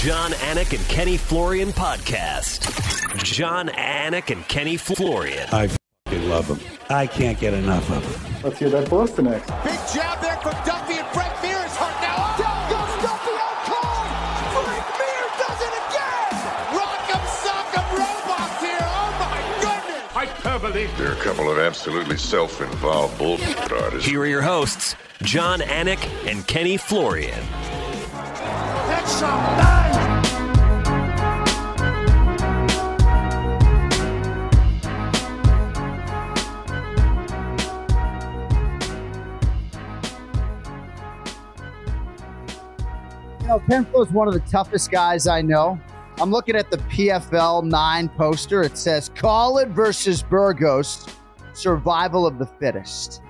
John Anik and Kenny Florian podcast. John Anik and Kenny Florian. I fucking love them. I can't get enough of them. Let's hear that Boston next. Big jab there from Duffy, and Frank Mir is hurt now. Down goes Duffy, out cold. Frank Mir does it again. Rock'em sock'em robots here. Oh my goodness. Hyperbole. There are a couple of absolutely self-involved bullshit artists. Here are your hosts, John Anik and Kenny Florian. Headshot. You know, Ken Flo is one of the toughest guys I know. I'm looking at the PFL 9 poster. It says, Khalid versus Burgos, survival of the fittest.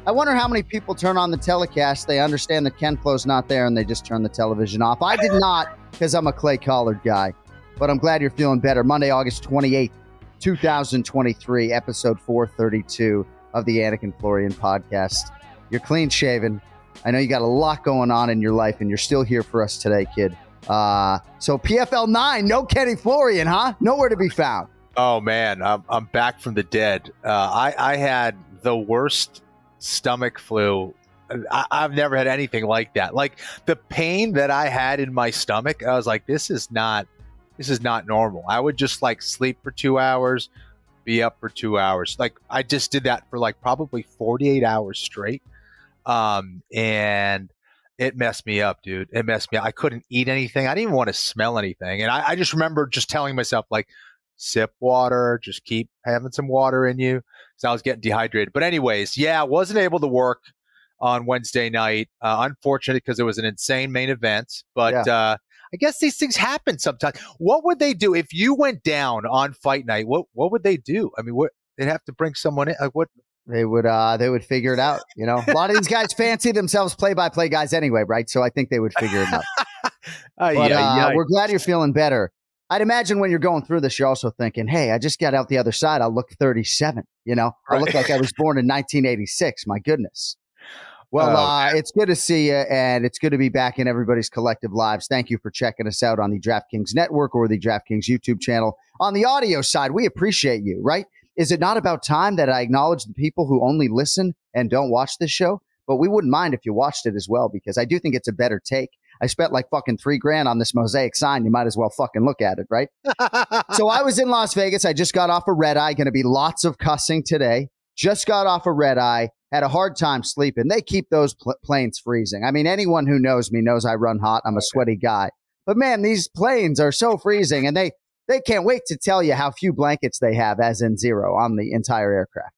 I wonder how many people turn on the telecast, they understand that Ken Flo's not there, and they just turn the television off. I did not, because I'm a Clay Collard guy. But I'm glad you're feeling better. Monday, August 28th, 2023, episode 432 of the Anik and Florian podcast. You're clean shaven. I know you got a lot going on in your life, and you're still here for us today, kid. So PFL 9, no Kenny Florian, huh? Nowhere to be found. Oh, man, I'm back from the dead. I had the worst stomach flu. I've never had anything like that. Like, the pain that I had in my stomach, I was like, this is not normal. I would just like sleep for 2 hours, be up for 2 hours. Like, I just did that for like probably 48 hours straight. And it messed me up, dude. It messed me up. I couldn't eat anything. I didn't even want to smell anything. And I just remember just telling myself, like, sip water, just keep having some water in you, because I was getting dehydrated. But anyways, yeah, I wasn't able to work on Wednesday night. Unfortunate, because it was an insane main event. But I guess these things happen sometimes. What would they do if you went down on fight night? What would they do? I mean, they'd have to bring someone in. Like, what? They would figure it out. You know, a lot of these guys fancy themselves play-by-play guys anyway, right? So I think they would figure it out. We're glad you're feeling better. I'd imagine when you're going through this, you're also thinking, hey, I just got out the other side. I'll look 37. You know, I look like I was born in 1986. My goodness. Well, it's good to see you, and it's good to be back in everybody's collective lives. Thank you for checking us out on the DraftKings Network or the DraftKings YouTube channel. On the audio side, we appreciate you, right? Is it not about time that I acknowledge the people who only listen and don't watch this show? But we wouldn't mind if you watched it as well, because I do think it's a better take. I spent like fucking $3,000 on this mosaic sign. You might as well fucking look at it, right? So I was in Las Vegas. I just got off a red eye. Going to be lots of cussing today. Just got off a red eye. Had a hard time sleeping. They keep those planes freezing. I mean, anyone who knows me knows I run hot. I'm a sweaty guy. But man, these planes are so freezing, and they can't wait to tell you how few blankets they have, as in 0, on the entire aircraft.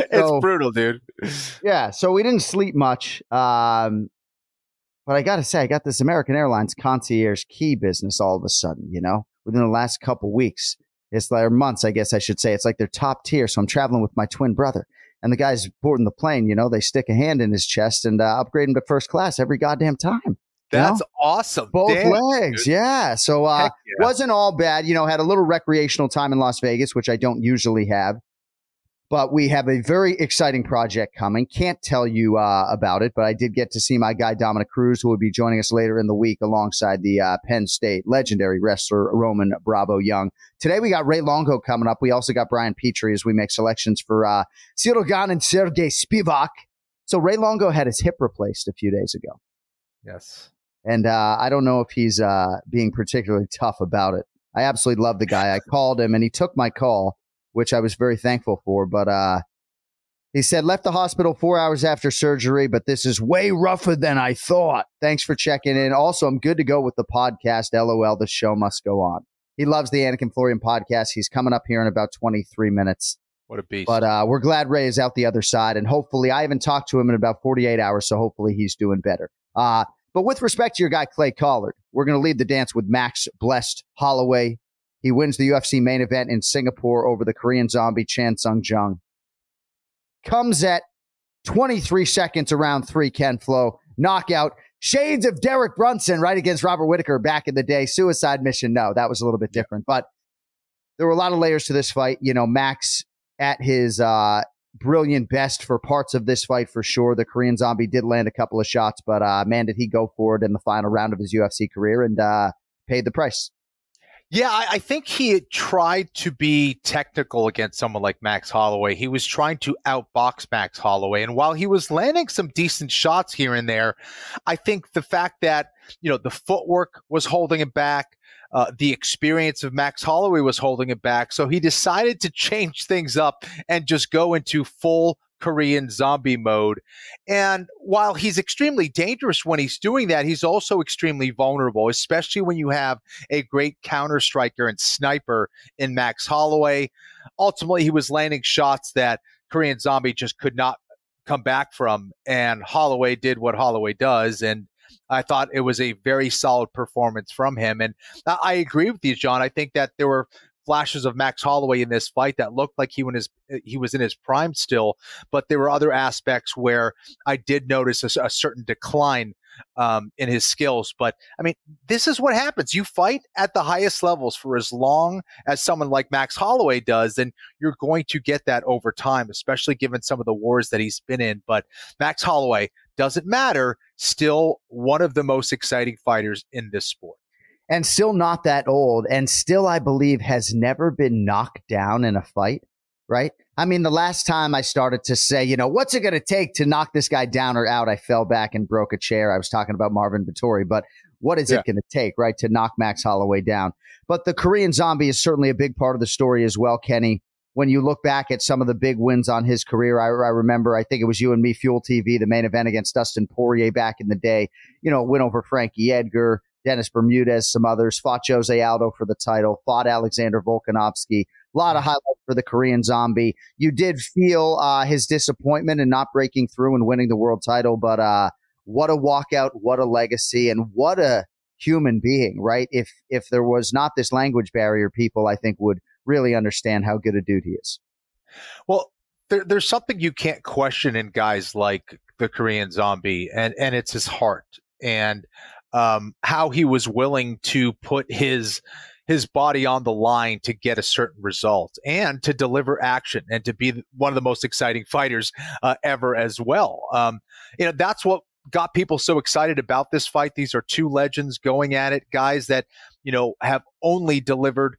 It's brutal, dude. Yeah, so we didn't sleep much. But I got to say, I got this American Airlines concierge key business all of a sudden, you know, within the last couple weeks. It's like, or months, I guess I should say. It's like they're top tier. So I'm traveling with my twin brother. And the guys boarding the plane, you know, they stick a hand in his chest and upgrade him to first class every goddamn time. That's awesome. Both Damn, legs. dude. Yeah. So wasn't all bad. You know, had a little recreational time in Las Vegas, which I don't usually have. But we have a very exciting project coming. Can't tell you about it, but I did get to see my guy Dominic Cruz, who will be joining us later in the week alongside the Penn State legendary wrestler Roman Bravo Young. Today we got Ray Longo coming up. We also got BRIAN PETRIE as we make selections for Cyril Gane and Sergey Spivak. So Ray Longo had his hip replaced a few days ago. Yes. And I don't know if he's being particularly tough about it. I absolutely love the guy. I called him, and he took my call, which I was very thankful for. But he said, left the hospital 4 hours after surgery, but this is way rougher than I thought. Thanks for checking in. Also, I'm good to go with the podcast. LOL, the show must go on. He loves the Anik and Florian podcast. He's coming up here in about 23 minutes. What a beast. But we're glad Ray is out the other side. And hopefully, I haven't talked to him in about 48 hours, so hopefully he's doing better. But with respect to your guy, Clay Collard, we're going to lead the dance with Max Blessed Holloway. He wins the UFC main event in Singapore over the Korean zombie Chan Sung Jung. Comes at 23 seconds around 3, Ken Flo. Knockout. Shades of Derek Brunson right against Robert Whittaker back in the day. Suicide mission. No, that was a little bit different. But there were a lot of layers to this fight. You know, Max at his brilliant best for parts of this fight for sure. The Korean Zombie did land a couple of shots, but man, did he go for it in the final round of his UFC career and paid the price. Yeah, I think he had tried to be technical against someone like Max Holloway. He was trying to outbox Max Holloway. And while he was landing some decent shots here and there, I think the fact that, the footwork was holding him back, the experience of Max Holloway was holding him back. So he decided to change things up and just go into full Korean Zombie mode. And while he's extremely dangerous when he's doing that, he's also extremely vulnerable, especially when you have a great counter striker and sniper in Max Holloway. Ultimately, he was landing shots that Korean Zombie just could not come back from, and Holloway did what Holloway does, and I thought it was a very solid performance from him. And I agree with you, John. I think that there were flashes of Max Holloway in this fight that looked like he was in his prime still, but there were other aspects where I did notice a certain decline in his skills. But I mean, this is what happens. You fight at the highest levels for as long as someone like Max Holloway does, then you're going to get that over time, especially given some of the wars that he's been in. But Max Holloway, doesn't matter, still one of the most exciting fighters in this sport. And still not that old, and still, I believe, has never been knocked down in a fight, right? I mean, the last time I started to say, what's it going to take to knock this guy down or out, I fell back and broke a chair. I was talking about Marvin Vettori, but what is it going to take, right, to knock Max Holloway down? But the Korean Zombie is certainly a big part of the story as well, Kenny. When you look back at some of the big wins on his career, I remember, I think it was you and me, Fuel TV, the main event against Dustin Poirier back in the day, win over Frankie Edgar, Dennis Bermudez, some others, fought Jose Aldo for the title, fought Alexander Volkanovski. A lot of highlights for the Korean Zombie. You did feel his disappointment in not breaking through and winning the world title, but what a walkout, what a legacy, and what a human being, right? If there was not this language barrier, people, I think, would really understand how good a dude he is. Well, there's something you can't question in guys like the Korean Zombie, and it's his heart. And how he was willing to put his body on the line to get a certain result and to deliver action and to be one of the most exciting fighters ever as well. That's what got people so excited about this fight. These are two legends going at it, guys that, have only delivered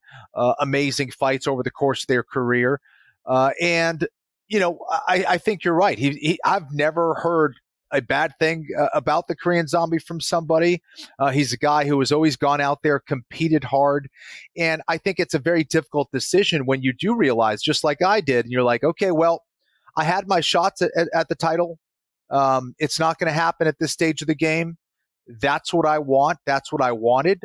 amazing fights over the course of their career. I think you're right. I've never heard a bad thing about the Korean Zombie from somebody. He's a guy who has always gone out there, competed hard. And I think it's a very difficult decision when you do realize, just like I did, and you're like, okay, well, I had my shots at the title. It's not going to happen at this stage of the game. That's what I want. That's what I wanted.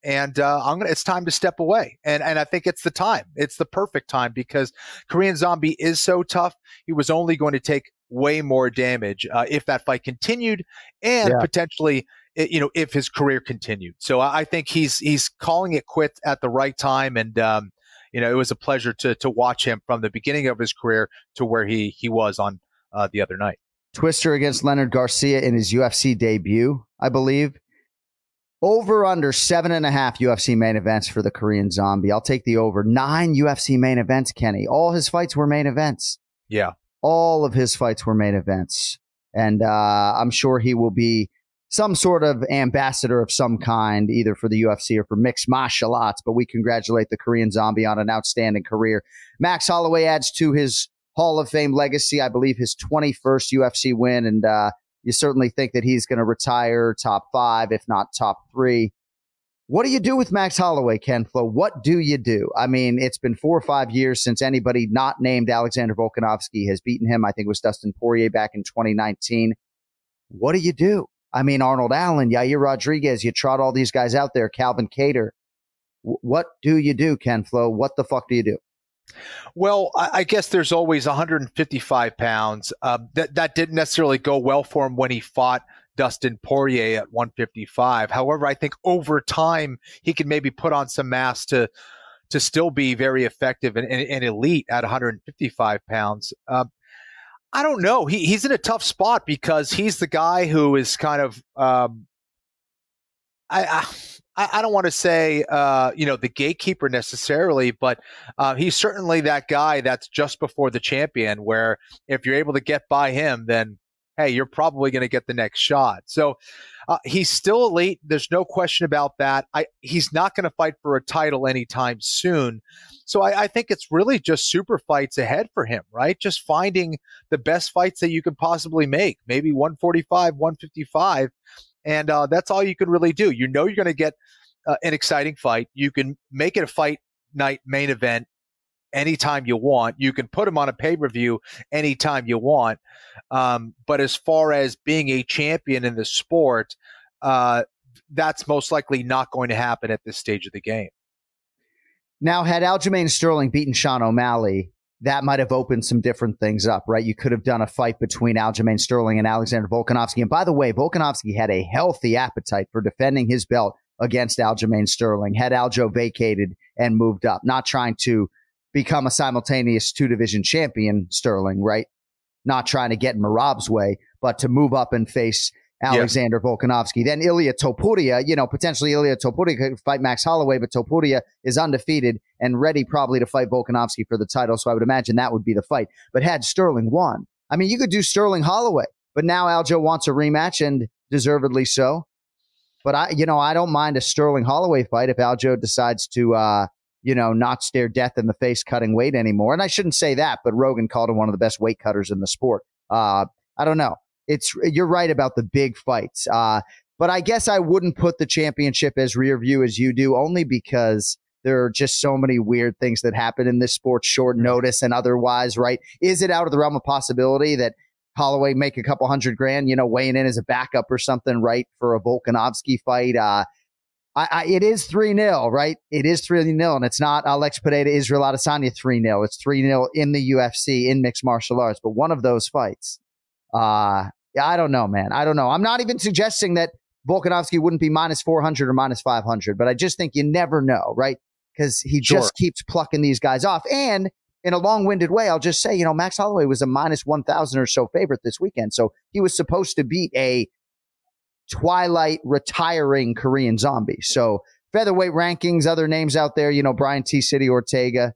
And it's time to step away. And I think it's the time. It's the perfect time because Korean Zombie is so tough. He was only going to take way more damage if that fight continued and potentially, if his career continued. So I think he's calling it quits at the right time. And, it was a pleasure to watch him from the beginning of his career to where he was on the other night. Twister against Leonard Garcia in his UFC debut, I believe. Over under 7.5 UFC main events for the Korean Zombie. I'll take the over. 9 UFC main events, Kenny. All his fights were main events. Yeah. All of his fights were main events. And I'm sure he will be some sort of ambassador of some kind, either for the UFC or for mixed martial arts. But we congratulate the Korean Zombie on an outstanding career. Max Holloway adds to his Hall of Fame legacy, I believe his 21st UFC win. And you certainly think that he's going to retire top 5, if not top 3. What do you do with Max Holloway, Ken Flo? What do you do? I mean, it's been 4 or 5 years since anybody not named Alexander Volkanovski has beaten him. I think it was Dustin Poirier back in 2019. What do you do? I mean, Arnold Allen, Yair Rodriguez, you trot all these guys out there, Calvin Kattar. What do you do, Ken Flo? What the fuck do you do? Well, I guess there's always 155 pounds. That didn't necessarily go well for him when he fought Dustin Poirier at 155. However, I think over time he can maybe put on some mass to still be very effective and elite at 155 pounds. I don't know. He's in a tough spot because he's the guy who is kind of I don't want to say, the gatekeeper necessarily, but he's certainly that guy that's just before the champion, where if you're able to get by him, then, hey, you're probably going to get the next shot. So he's still elite. There's no question about that. He's not going to fight for a title anytime soon. So I think it's really just super fights ahead for him, right? Just finding the best fights that you could possibly make, maybe 145, 155. And that's all you can really do. You know you're going to get an exciting fight. You can make it a fight night main event anytime you want. You can put him on a pay-per-view anytime you want. But as far as being a champion in the sport, that's most likely not going to happen at this stage of the game. Now, had Aljamain Sterling beaten Sean O'Malley, that might have opened some different things up, right? You could have done a fight between Aljamain Sterling and Alexander Volkanovski. And by the way, Volkanovski had a healthy appetite for defending his belt against Aljamain Sterling, had Aljo vacated and moved up, not trying to become a simultaneous two-division champion, Sterling, right? Not trying to get in Merab's way, but to move up and face Alexander Volkanovski. Then Ilia Topuria, potentially Ilia Topuria could fight Max Holloway, but Topuria is undefeated and ready probably to fight Volkanovski for the title. So I would imagine that would be the fight. But had Sterling won, I mean, you could do Sterling Holloway, but now Aljo wants a rematch, and deservedly so. But I don't mind a Sterling Holloway fight if Aljo decides to, not stare death in the face cutting weight anymore. And I shouldn't say that, but Rogan called him one of the best weight cutters in the sport. I don't know. You're right about the big fights. But I guess I wouldn't put the championship as rear view as you do, only because there are just so many weird things that happen in this sport, short notice and otherwise, right? Is it out of the realm of possibility that Holloway make a couple $100,000, weighing in as a backup or something, right, for a Volkanovski fight? It is 3-0, right? It is 3-0, and it's not Alex Pereira, Israel Adesanya 3-0. It's 3-0 in the UFC, in mixed martial arts. But one of those fights, I don't know, man. I don't know. I'm not even suggesting that Volkanovski wouldn't be minus 400 or minus 500, but I just think you never know, right? Because he just keeps plucking these guys off. And in a long-winded way, I'll just say, Max Holloway was a minus 1,000 or so favorite this weekend. So he was supposed to beat a Twilight retiring Korean zombie. So featherweight rankings, other names out there, Brian T. City Ortega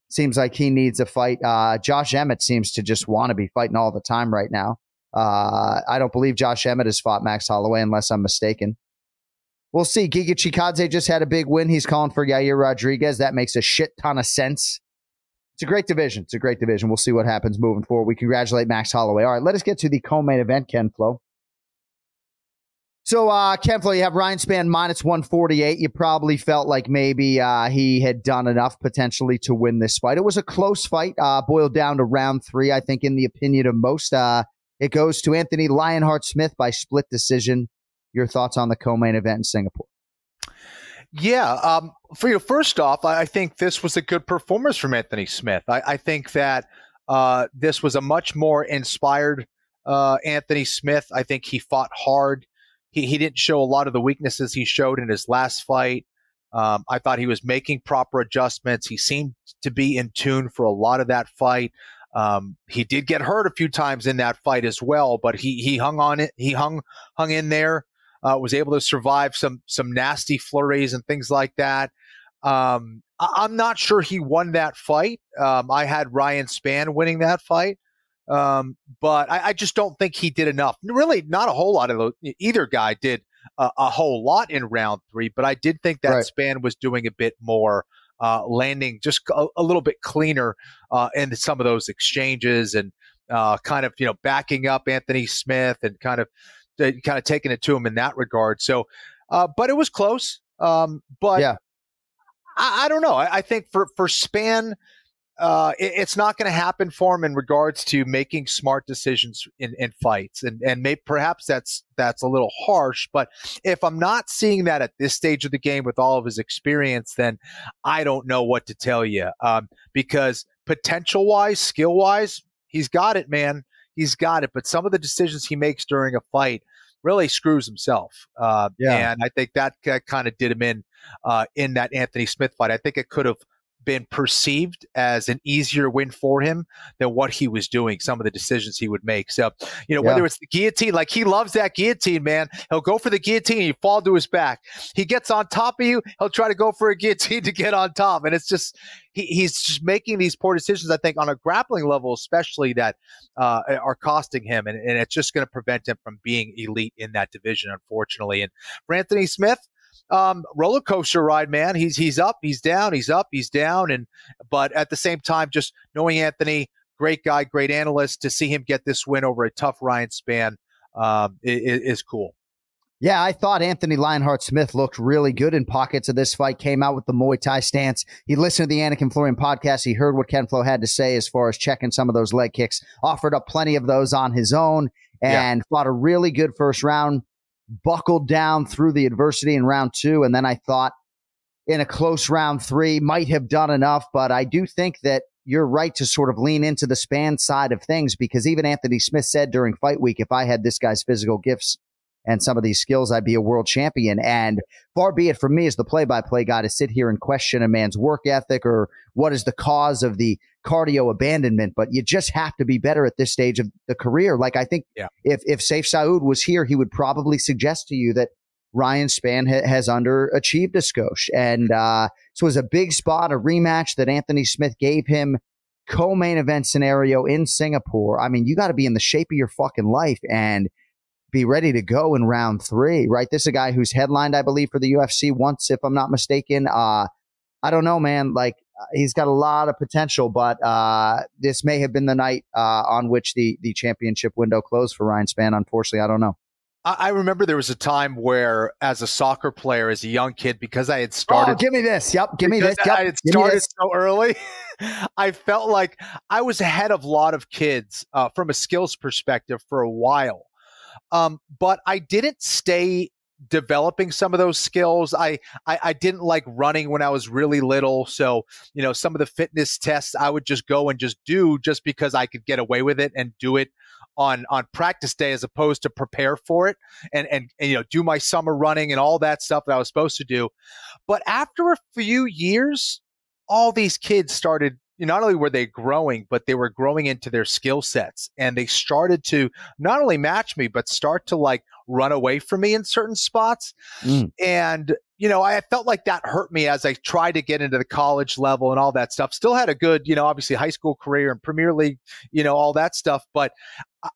seems like he needs a fight. Josh Emmett seems to just want to be fighting all the time right now. I don't believe Josh Emmett has fought Max Holloway unless I'm mistaken. We'll see. Giga Chikadze just had a big win. He's calling for Yair Rodriguez. That makes a shit ton of sense. It's a great division. We'll see what happens moving forward. We congratulate Max Holloway. All right, let us get to the co-main event, Ken Flo. So, Ken Flo, you have Ryan Spann minus 148. You probably felt like maybe he had done enough potentially to win this fight. It was a close fight, boiled down to round 3, I think, in the opinion of most. It goes to Anthony Lionheart-Smith by split decision. Your thoughts on the co-main event in Singapore? Yeah. For you, first off, I think this was a good performance from Anthony Smith. I think that this was a much more inspired Anthony Smith. I think he fought hard. He didn't show a lot of the weaknesses he showed in his last fight. I thought he was making proper adjustments. He seemed to be in tune for a lot of that fight. He did get hurt a few times in that fight as well, but he hung on it. He hung in there. Was able to survive some nasty flurries and things like that. I'm not sure he won that fight. I had Ryan Spann winning that fight. But I just don't think he did enough. Really, not a whole lot of either guy did a whole lot in round 3, but I did think that Spann was doing a bit more, landing just a little bit cleaner in some of those exchanges and kind of backing up Anthony Smith and kind of taking it to him in that regard. So, but it was close. But yeah. I don't know. I think for Spann, it's not going to happen for him in regards to making smart decisions in fights. And maybe perhaps that's a little harsh, but if I'm not seeing that at this stage of the game with all of his experience, then I don't know what to tell you. Because potential-wise, skill-wise, he's got it, man. He's got it. But some of the decisions he makes during a fight really screws himself. And I think that kind of did him in that Anthony Smith fight. I think it could have been perceived as an easier win for him than what he was doing, some of the decisions he would make. So, whether it's the guillotine, like he loves that guillotine, man. He'll go for the guillotine, you fall to his back. He gets on top of you, he'll try to go for a guillotine to get on top. And it's just, he's just making these poor decisions, I think, on a grappling level, especially that are costing him. And it's just going to prevent him from being elite in that division, unfortunately. And for Anthony Smith, roller coaster ride, man. He's up, he's down, he's up, he's down. But at the same time, just knowing Anthony, great guy, great analyst, to see him get this win over a tough Ryan Spann is cool. Yeah, I thought Anthony Lionheart Smith looked really good in pockets of this fight, came out with the Muay Thai stance. He listened to the Anik and Florian podcast. He heard what Ken Flo had to say as far as checking some of those leg kicks, offered up plenty of those on his own, and fought a really good first round, buckled down through the adversity in round 2. And then I thought in a close round 3 might have done enough, but I do think that you're right to sort of lean into the Spann side of things, because even Anthony Smith said during fight week, if I had this guy's physical gifts and some of these skills, I'd be a world champion. And far be it from me as the play-by-play guy to sit here and question a man's work ethic or what is the cause of the cardio abandonment, but you just have to be better at this stage of the career. Like, I think if Saif Saud was here, he would probably suggest to you that Ryan Spann has underachieved a skosh. And so it was a big spot, a rematch that Anthony Smith gave him, co-main event scenario in Singapore. I mean, you got to be in the shape of your fucking life and be ready to go in round 3, right? This is a guy who's headlined, I believe, for the UFC once, if I'm not mistaken. I don't know, man. Like, he's got a lot of potential, but this may have been the night on which the championship window closed for Ryan Spann. Unfortunately, I don't know. I remember there was a time where, as a soccer player, as a young kid, because I had started. Oh, give me this. Yep. Give me this. Yep. I had started so early. I felt like I was ahead of a lot of kids from a skills perspective for a while. But I didn't stay developing some of those skills. I didn't like running when I was really little. So, some of the fitness tests I would just go and just do just because I could get away with it and do it on practice day as opposed to prepare for it and do my summer running and all that stuff that I was supposed to do. But after a few years, all these kids started, not only were they growing, but they were growing into their skill sets, and they started to not only match me, but start to like run away from me in certain spots. And, I felt like that hurt me as I tried to get into the college level and all that stuff. Still had a good, obviously high school career and Premier League, all that stuff. But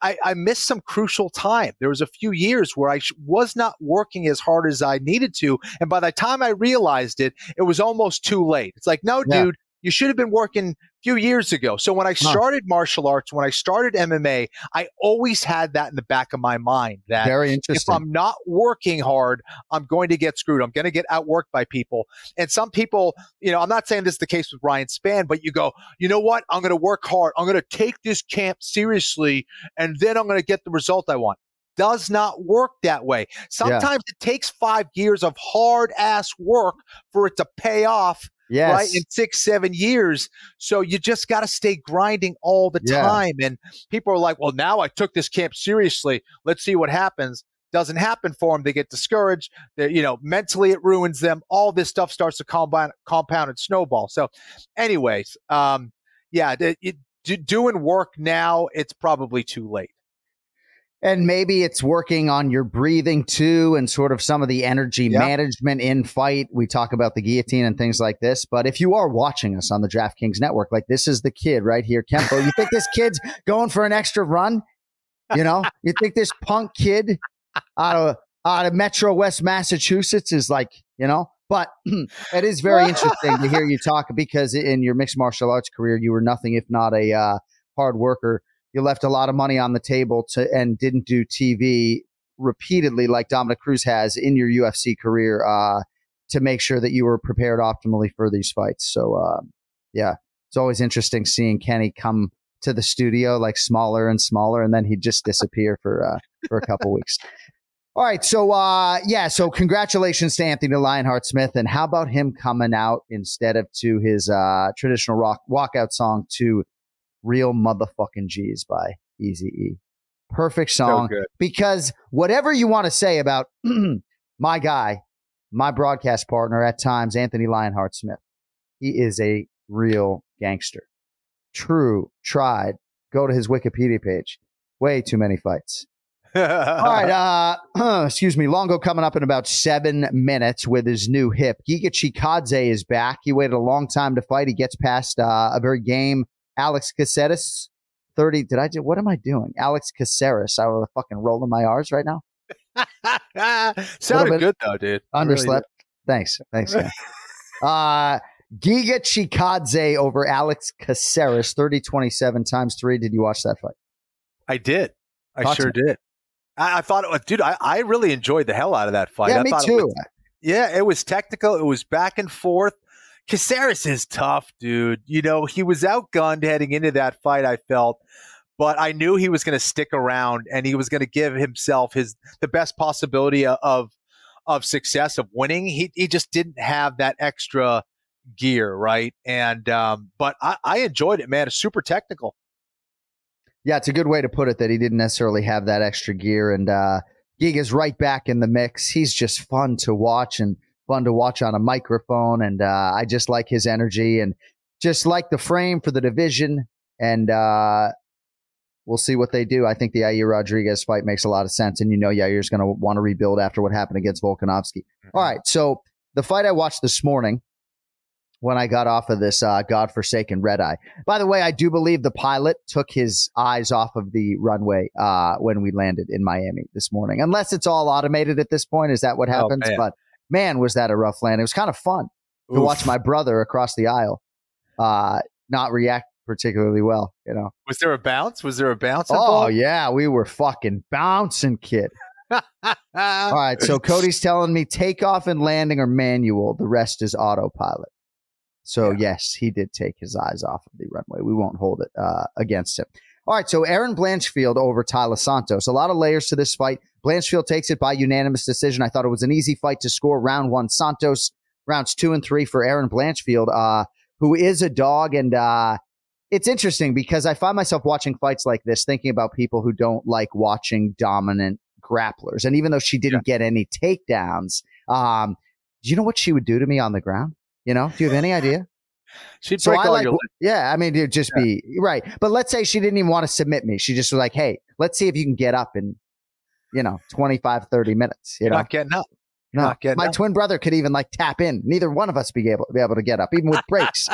I missed some crucial time. There was a few years where I was not working as hard as I needed to. And by the time I realized it, it was almost too late. It's like, no, dude, you should have been working a few years ago. So when I started martial arts, when I started MMA, I always had that in the back of my mind that very interesting. If I'm not working hard, I'm going to get screwed. I'm going to get outworked by people. And some people, I'm not saying this is the case with Ryan Spann, but you go, you know what? I'm going to work hard. I'm going to take this camp seriously, and then I'm going to get the result I want. Does not work that way. Sometimes it takes 5 years of hard ass work for it to pay off. Yes. Right, in 6-7 years. So you just got to stay grinding all the time. And people are like, well, now I took this camp seriously. Let's see what happens. Doesn't happen for them. They get discouraged. Mentally it ruins them. All this stuff starts to compound and snowball. So anyways, doing work now, it's probably too late. And maybe it's working on your breathing too, and sort of some of the energy management in fight. We talk about the guillotine and things like this. But if you are watching us on the DraftKings network, like this is the kid right here, Kempo. You think this kid's going for an extra run? You think this punk kid out of Metro West Massachusetts is like, But it is very interesting to hear you talk, because in your mixed martial arts career, you were nothing if not a hard worker. You left a lot of money on the table and didn't do TV repeatedly like Dominic Cruz has in your UFC career to make sure that you were prepared optimally for these fights. So, it's always interesting seeing Kenny come to the studio like smaller and smaller, and then he'd just disappear for a couple weeks. All right. So congratulations to Anthony Lionheart Smith. And how about him coming out instead of to his traditional walkout song to Real Motherfucking G's by Eazy-E. Perfect song. So because whatever you want to say about my guy, my broadcast partner at times, Anthony Lionheart Smith, he is a real gangster. True, tried. Go to his Wikipedia page. Way too many fights. All right, excuse me. Longo coming up in about 7 minutes with his new hip. Giga Chikadze is back. He waited a long time to fight. He gets past a very game. Alex Caceres, 30. What am I doing? Alex Caceres. I was fucking rolling my R's right now. Sounded good though, dude. Underslept. Really. Thanks. Giga Chikadze over Alex Caceres, 30-27 times 3. Did you watch that fight? I did. I sure did. I thought it was, dude, I really enjoyed the hell out of that fight. Yeah, me too. It was technical. It was back and forth. Caceres is tough, dude. You know, he was outgunned heading into that fight, I felt. But I knew he was going to stick around and he was going to give himself the best possibility of success, of winning. He just didn't have that extra gear, right? And but I enjoyed it, man. It's super technical. Yeah, it's a good way to put it, that he didn't necessarily have that extra gear. And Giga's right back in the mix. He's just fun to watch and fun to watch on a microphone. And I just like his energy and just like the frame for the division. And we'll see what they do. I think the Yair Rodriguez fight makes a lot of sense. And Yair's going to want to rebuild after what happened against Volkanovski. Mm-hmm. All right, so the fight I watched this morning when I got off of this godforsaken red eye. By the way, I do believe the pilot took his eyes off of the runway when we landed in Miami this morning. Unless it's all automated at this point. Is that what happens? Man. But man, was that a rough land. It was kind of fun to watch my brother across the aisle not react particularly well. Was there a bounce? Oh, yeah. We were fucking bouncing, kid. All right. So Cody's telling me takeoff and landing are manual. The rest is autopilot. So, yes, he did take his eyes off of the runway. We won't hold it against him. All right, so Aaron Blanchfield over Tyler Santos. A lot of layers to this fight. Blanchfield takes it by unanimous decision. I thought it was an easy fight to score. Round 1, Santos. Rounds 2 and 3 for Aaron Blanchfield, who is a dog. And it's interesting because I find myself watching fights like this, thinking about people who don't like watching dominant grapplers. And even though she didn't get any takedowns, do you know what she would do to me on the ground? Do you have any idea? She'd break all your legs. Yeah, I mean, it'd just be right. But let's say she didn't even want to submit me. She just was like, hey, let's see if you can get up in, 25, 30 minutes. You're not getting up. No, my twin brother could even tap in. Neither one of us be able to get up, even with breaks.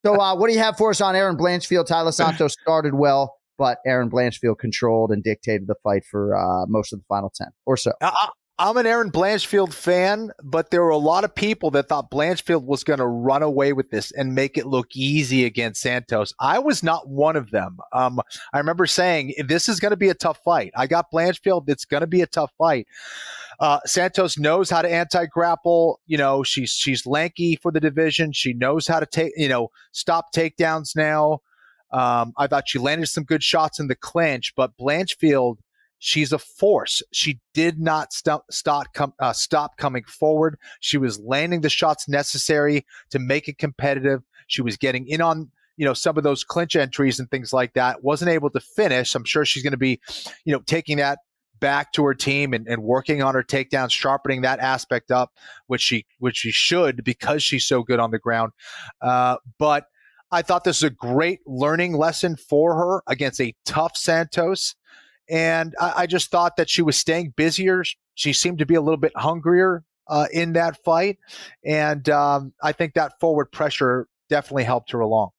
So what do you have for us on Aaron Blanchfield? Tyler Santos started well, but Aaron Blanchfield controlled and dictated the fight for most of the final 10 or so. I'm an Aaron Blanchfield fan, but there were a lot of people that thought Blanchfield was going to run away with this and make it look easy against Santos. I was not one of them. I remember saying, this is going to be a tough fight. I got Blanchfield. It's going to be a tough fight. Santos knows how to anti-grapple. She's lanky for the division. She knows how to stop takedowns now. I thought she landed some good shots in the clinch, but Blanchfield, she's a force. She did not stop coming forward. She was landing the shots necessary to make it competitive. She was getting in on, some of those clinch entries and things like that. Wasn't able to finish. I'm sure she's going to be, taking that back to her team and working on her takedowns, sharpening that aspect up, which she should, because she's so good on the ground. But I thought this was a great learning lesson for her against a tough Santos. And I just thought that she was staying busier. She seemed to be a little bit hungrier in that fight. And I think that forward pressure definitely helped her along.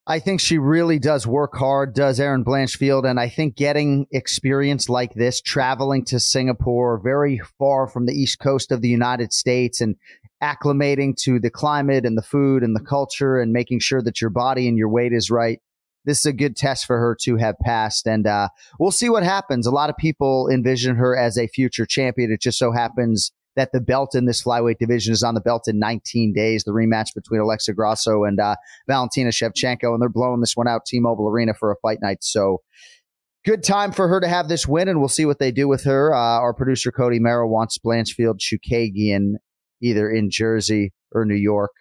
I think she really does work hard, does Aaron Blanchfield. And I think getting experience like this, traveling to Singapore, very far from the East Coast of the United States, and acclimating to the climate and the food and the culture and making sure that your body and your weight is right. This is a good test for her to have passed, and we'll see what happens. A lot of people envision her as a future champion. It just so happens that the belt in this flyweight division is on the belt in 19 days, the rematch between Alexa Grasso and Valentina Shevchenko, and they're blowing this one out, T-Mobile Arena, for a fight night. So good time for her to have this win, and we'll see what they do with her. Our producer, Cody Merrill, wants Blanchfield Chookagian either in Jersey or New York.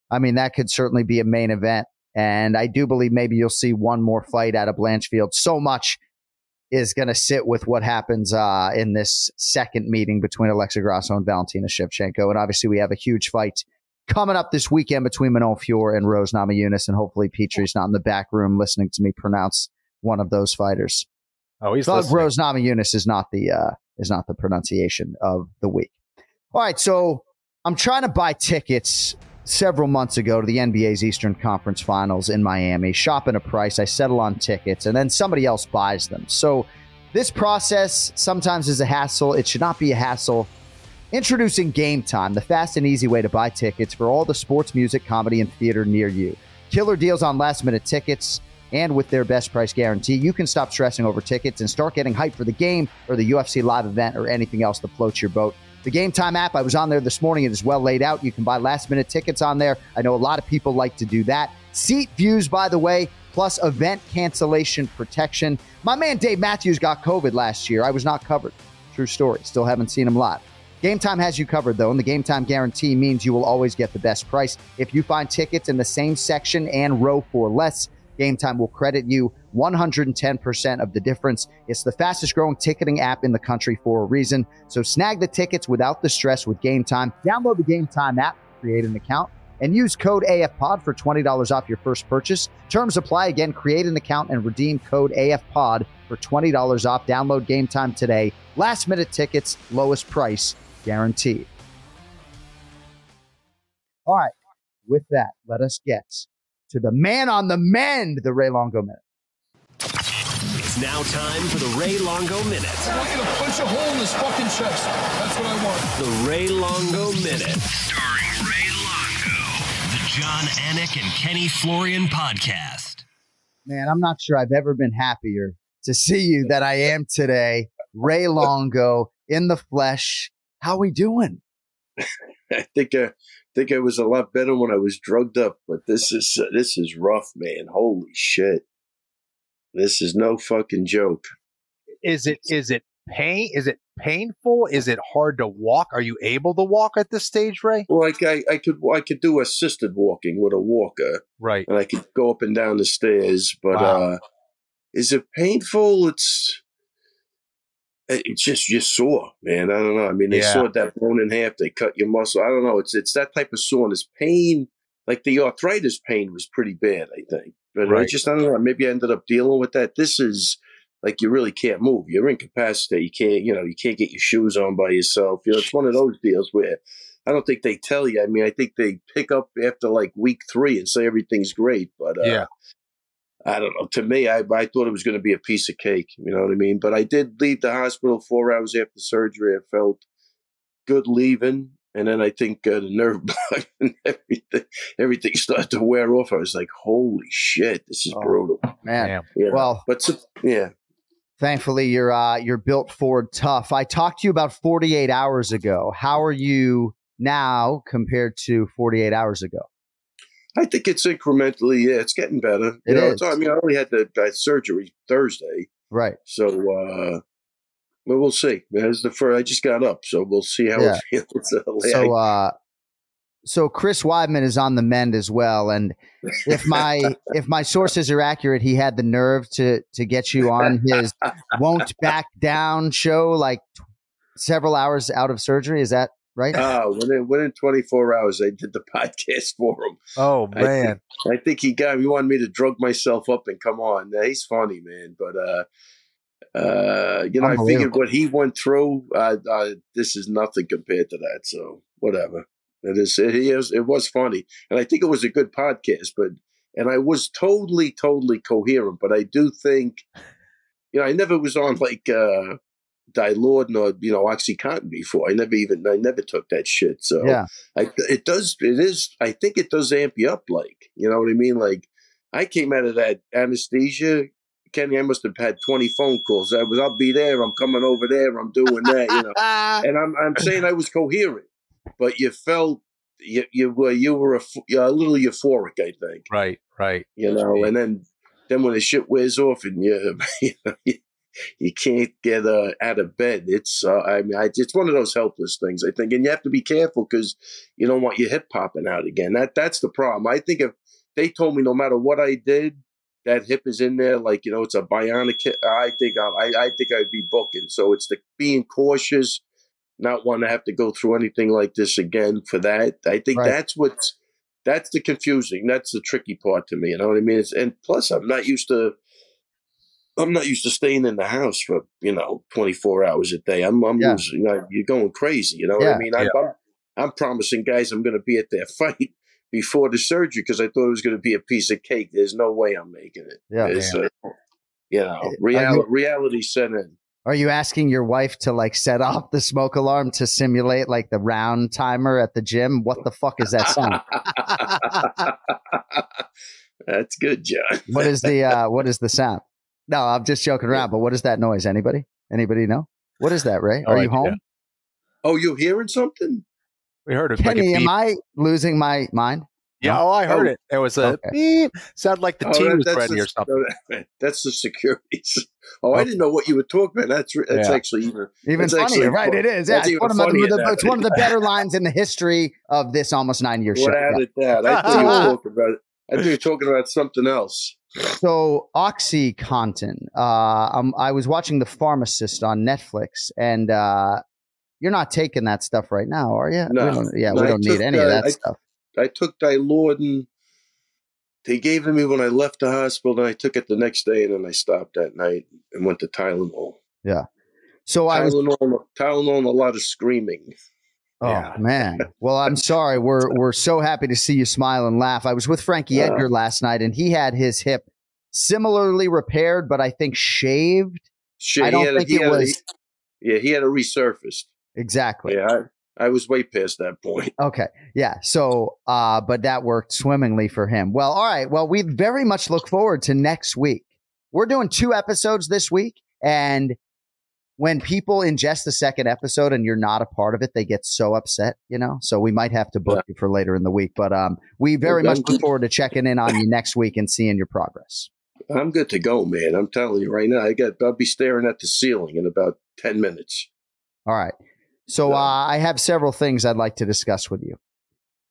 I mean, that could certainly be a main event. And I do believe maybe you'll see one more fight out of Blanchfield. So much is going to sit with what happens in this second meeting between Alexa Grasso and Valentina Shevchenko. And obviously we have a huge fight coming up this weekend between Manon Fior and Rose Namajunas, and hopefully Petrie's not in the back room listening to me pronounce one of those fighters. Oh, he's Thug listening. Rose Namajunas is not the pronunciation of the week. All right, so I'm trying to buy tickets several months ago to the NBA's Eastern Conference Finals in Miami. Shopping a price, I settle on tickets, and then somebody else buys them. So this process sometimes is a hassle. It should not be a hassle. Introducing Game Time, the fast and easy way to buy tickets for all the sports, music, comedy, and theater near you. Killer deals on last-minute tickets, and with their best price guarantee, you can stop stressing over tickets and start getting hyped for the game or the UFC live event or anything else that floats your boat. The Game Time app, I was on there this morning. It is well laid out. You can buy last-minute tickets on there. I know a lot of people like to do that. Seat views, by the way, plus event cancellation protection. My man Dave Matthews got COVID last year. I was not covered. True story. Still haven't seen him live. Game Time has you covered, though, and the Game Time guarantee means you will always get the best price. If you find tickets in the same section and row for less, Game Time will credit you 110% of the difference. It's the fastest growing ticketing app in the country for a reason. So snag the tickets without the stress with Game Time. Download the Game Time app, create an account, and use code AFPOD for $20 off your first purchase. Terms apply. Again, create an account and redeem code AFPOD for $20 off. Download Game Time today. Last minute tickets, lowest price guaranteed. All right. With that, let us get to the man on the mend, the Ray Longo Minute. It's now time for the Ray Longo Minute. I want you to punch a hole in this fucking chest. That's what I want. The Ray Longo Minute. Starring Ray Longo. The John Anik and Kenny Florian podcast. Man, I'm not sure I've ever been happier to see you than I am today. Ray Longo in the flesh. How we doing? I think I was a lot better when I was drugged up, but this is rough, man. Holy shit. This is no fucking joke. Is it pain? Is it painful? Is it hard to walk? Are you able to walk at this stage, Ray? Well, I could do assisted walking with a walker. Right. And I could go up and down the stairs, but wow. Is it painful? It's just you're sore, man. I don't know. I mean, they sawed that bone in half. They cut your muscle. I don't know. It's that type of soreness. Pain, like the arthritis pain was pretty bad, I think. But right. I don't know. Maybe I ended up dealing with that. This is like you really can't move. You're incapacitated. You can't get your shoes on by yourself. It's one of those deals where I don't think they tell you. I mean, I think they pick up after like week 3 and say everything's great. But I don't know. To me, I thought it was going to be a piece of cake. You know what I mean? But I did leave the hospital 4 hours after surgery. I felt good leaving. And then I think the nerve block and everything started to wear off. I was like, holy shit, this is brutal. Man. Yeah. Well, yeah. Thankfully, you're built Ford tough. I talked to you about 48 hours ago. How are you now compared to 48 hours ago? I think it's incrementally, it's getting better. It is. I only had that surgery Thursday. Right. So, but we'll see. I just got up, so we'll see how it feels. So Chris Weidman is on the mend as well, and if my sources are accurate, he had the nerve to get you on his "Won't Back Down" show like several hours out of surgery. Is that right? Within 24 hours, I did the podcast for him. Oh man, I think he wanted me to drug myself up and come on. He's funny, man, but. I figured what he went through, this is nothing compared to that. So whatever. It was funny. And I think it was a good podcast, and I was totally coherent, but I do think, I never was on like, Dilaudid or, OxyContin before. I never took that shit. So I think it does amp you up. Like, you know what I mean? Like I came out of that anesthesia, Kenny, I must have had 20 phone calls. I'll be there. I'm coming over there. I'm doing that, And I'm saying I was coherent, but you felt you were a little euphoric, I think. Right. And then when the shit wears off and you can't get out of bed, it's one of those helpless things, I think, and you have to be careful because you don't want your hip popping out again. That's the problem. I think if they told me no matter what I did, that hip is in there, like, it's a bionic hip, I think I'd be booking. So it's the being cautious, not want to have to go through anything like this again for that. I think that's the confusing. That's the tricky part to me. You know what I mean? And plus, I'm not used to staying in the house for 24 hours a day. I'm losing. You're going crazy. You know what I mean? I'm promising guys I'm going to be at their fight before the surgery because I thought it was going to be a piece of cake. There's no way I'm making it. Reality set in. Are you asking your wife to like set off the smoke alarm to simulate like the round timer at the gym? What the fuck is that sound? That's good, John. What is the sound? No, I'm just joking around, but what is that noise? Anybody know? What is that, Ray? Are you home? Oh, you hearing something? We heard it. Kenny, like am I losing my mind? Yeah, I heard it. It was a beep. Sounded like the tea was ready or something. That's the securities. I didn't know what you were talking about. That's actually even funnier, right? It is. Yeah, it's one of the better lines in the history of this almost 9-year show. What added that? I thought you were talking about it. I think you're talking about something else. So OxyContin. I was watching The Pharmacist on Netflix, and you're not taking that stuff right now, are you? No. We don't need any of that stuff. I took Dilaudid. They gave it to me when I left the hospital, and I took it the next day, and then I stopped that night and went to Tylenol. Yeah. So Tylenol and a lot of screaming. Oh, man. Well, I'm sorry. We're so happy to see you smile and laugh. I was with Frankie Edgar last night, and he had his hip similarly repaired, but I think shaved. I don't think it was. He had it resurfaced. Exactly. Yeah, I was way past that point. Okay. Yeah. So, but that worked swimmingly for him. Well, all right. Well, we very much look forward to next week. We're doing 2 episodes this week, and when people ingest the second episode and you're not a part of it, they get so upset, so we might have to book you for later in the week, but we very much look forward to checking in on you next week and seeing your progress. I'm good to go, man. I'm telling you right now, I'll be staring at the ceiling in about 10 minutes. All right. So I have several things I'd like to discuss with you.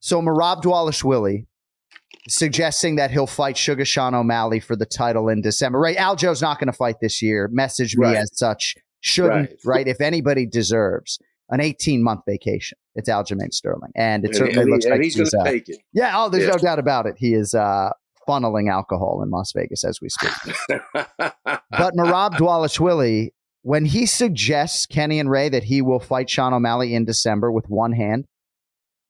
So Merab Dvalishvili suggesting that he'll fight Sugar Sean O'Malley for the title in December. Right. Aljo's not going to fight this year. Message me as such. Shouldn't, right? If anybody deserves an 18-month vacation, it's Aljamain Sterling. And it certainly looks like he's going to take it. Yeah, there's no doubt about it. He is funneling alcohol in Las Vegas as we speak. But Merab Dvalishvili, when he suggests, Kenny and Ray, that he will fight Sean O'Malley in December with one hand,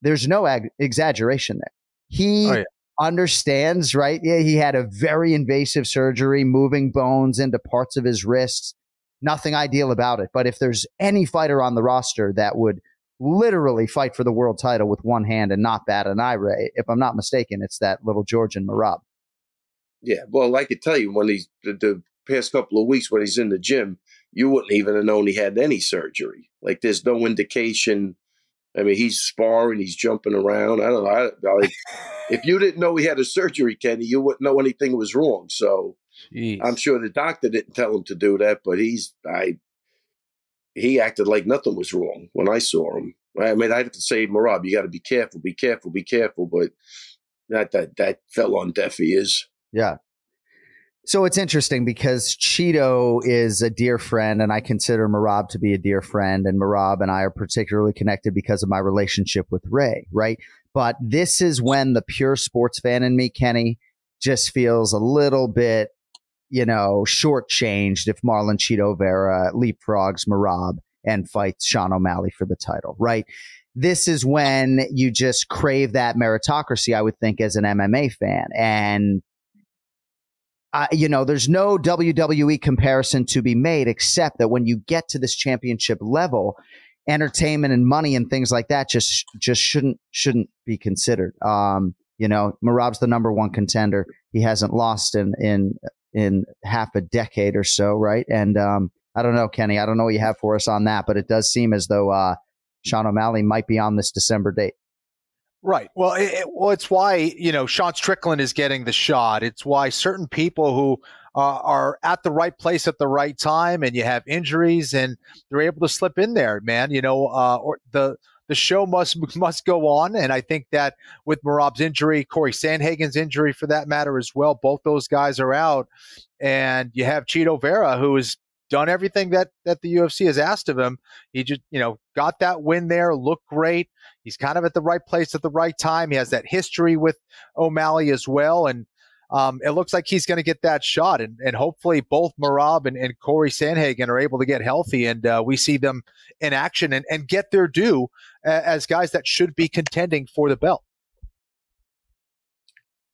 there's no exaggeration there. He understands, right? Yeah, he had a very invasive surgery, moving bones into parts of his wrists. Nothing ideal about it. But if there's any fighter on the roster that would literally fight for the world title with one hand and not bat an eye, Ray, if I'm not mistaken, it's that little Georgian Merab. Yeah, well, I could tell you when the past couple of weeks when he's in the gym, you wouldn't even have known he had any surgery. Like there's no indication. I mean, he's sparring, he's jumping around. I don't know. If you didn't know he had a surgery, Kenny, you wouldn't know anything was wrong. So Jeez. I'm sure the doctor didn't tell him to do that, but he acted like nothing was wrong when I saw him. I mean, I have to say, Merab, you got to be careful, but that fell on deaf ears. Yeah. So it's interesting because Cheeto is a dear friend, and I consider Merab to be a dear friend, and Merab and I are particularly connected because of my relationship with Ray, right? But this is when the pure sports fan in me, Kenny, just feels a little bit, shortchanged if Marlon Cheeto Vera leapfrogs Merab and fights Sean O'Malley for the title, right? This is when you just crave that meritocracy, I would think, as an MMA fan. And there's no WWE comparison to be made, except that when you get to this championship level, entertainment and money and things like that just shouldn't be considered. Merab's the number one contender. He hasn't lost in half a decade or so, right? And I don't know, Kenny. I don't know what you have for us on that, but it does seem as though Sean O'Malley might be on this December date. Right. Well, it's why, Sean Strickland is getting the shot. It's why certain people who are at the right place at the right time, and you have injuries and they're able to slip in there, man, or the show must go on. And I think that with Merab's injury, Corey Sandhagen's injury for that matter as well, both those guys are out. And you have Cheeto Vera, who is done everything that the UFC has asked of him. He just, got that win there, looked great. He's kind of at the right place at the right time. He has that history with O'Malley as well. And it looks like he's going to get that shot. And hopefully both Merab and Corey Sandhagen are able to get healthy, and we see them in action and get their due as guys that should be contending for the belt.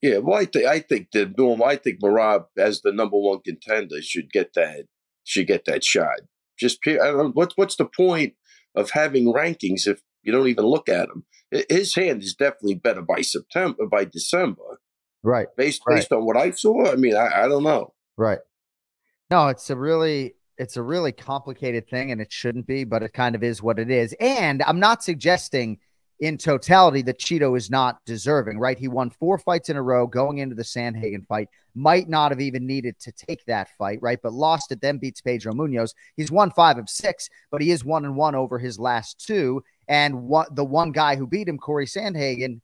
Yeah, well, I think Merab as the number one contender should get that shot. Just I don't know, what's the point of having rankings if you don't even look at them? His hand is definitely better by December. Right. Based on what I saw. I mean, I don't know. Right. No, it's a really complicated thing, and it shouldn't be, but it kind of is what it is. And I'm not suggesting in totality that Cheeto is not deserving, right? He won 4 fights in a row going into the Sandhagen fight, might not have even needed to take that fight, right? But lost it, then beats Pedro Munoz. He's won 5 of 6, but he is 1-1 over his last 2. And the one guy who beat him, Corey Sandhagen,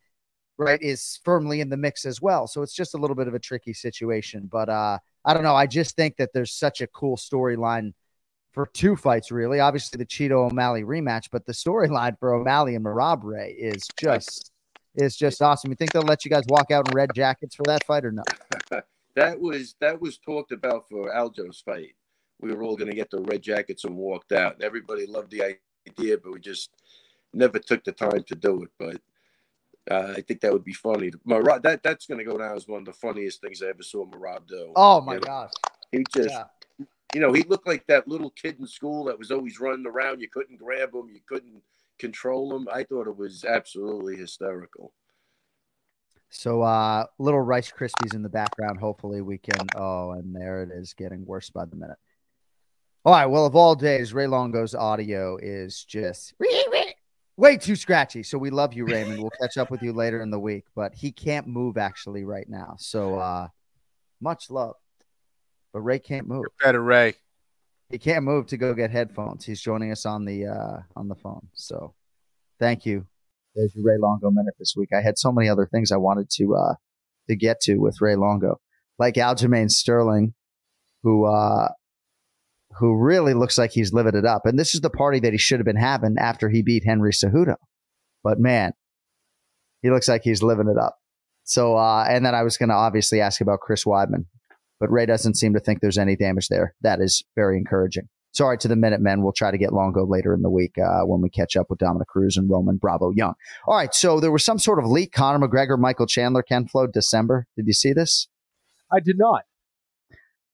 right, is firmly in the mix as well. So it's just a little bit of a tricky situation. But I don't know. I just think that there's such a cool storyline for 2 fights, really. Obviously, the Cheeto O'Malley rematch, but the storyline for O'Malley and Merab Ray is just awesome. You think they'll let you guys walk out in red jackets for that fight or no? That was talked about for Aljo's fight. We were all going to get the red jackets and walked out. Everybody loved the idea, but we just never took the time to do it. But I think that would be funny. Merab, that's going to go down as one of the funniest things I ever saw Merab do. Oh my gosh! He just, he looked like that little kid in school that was always running around. You couldn't grab him, you couldn't control him. I thought it was absolutely hysterical. So, little Rice Krispies in the background. Hopefully, we can. Oh, and there it is, getting worse by the minute. All right. Well, of all days, Ray Longo's audio is just way too scratchy. So we love you, Raymond. We'll catch up with you later in the week. But he can't move actually right now. So much love. But Ray can't move. You're better, Ray. He can't move to go get headphones. He's joining us on the phone. So thank you. There's your Ray Longo minute this week. I had so many other things I wanted to get to with Ray Longo, like Aljamain Sterling, who really looks like he's living it up. And this is the party that he should have been having after he beat Henry Cejudo. But man, he looks like he's living it up. So, and then I was going to obviously ask about Chris Weidman, but Ray doesn't seem to think there's any damage there. That is very encouraging. Sorry to the Minutemen. We'll try to get Longo later in the week when we catch up with Dominic Cruz and Roman Bravo Young. All right, so there was some sort of leak. Conor McGregor, Michael Chandler, Ken Flo, December. Did you see this? I did not.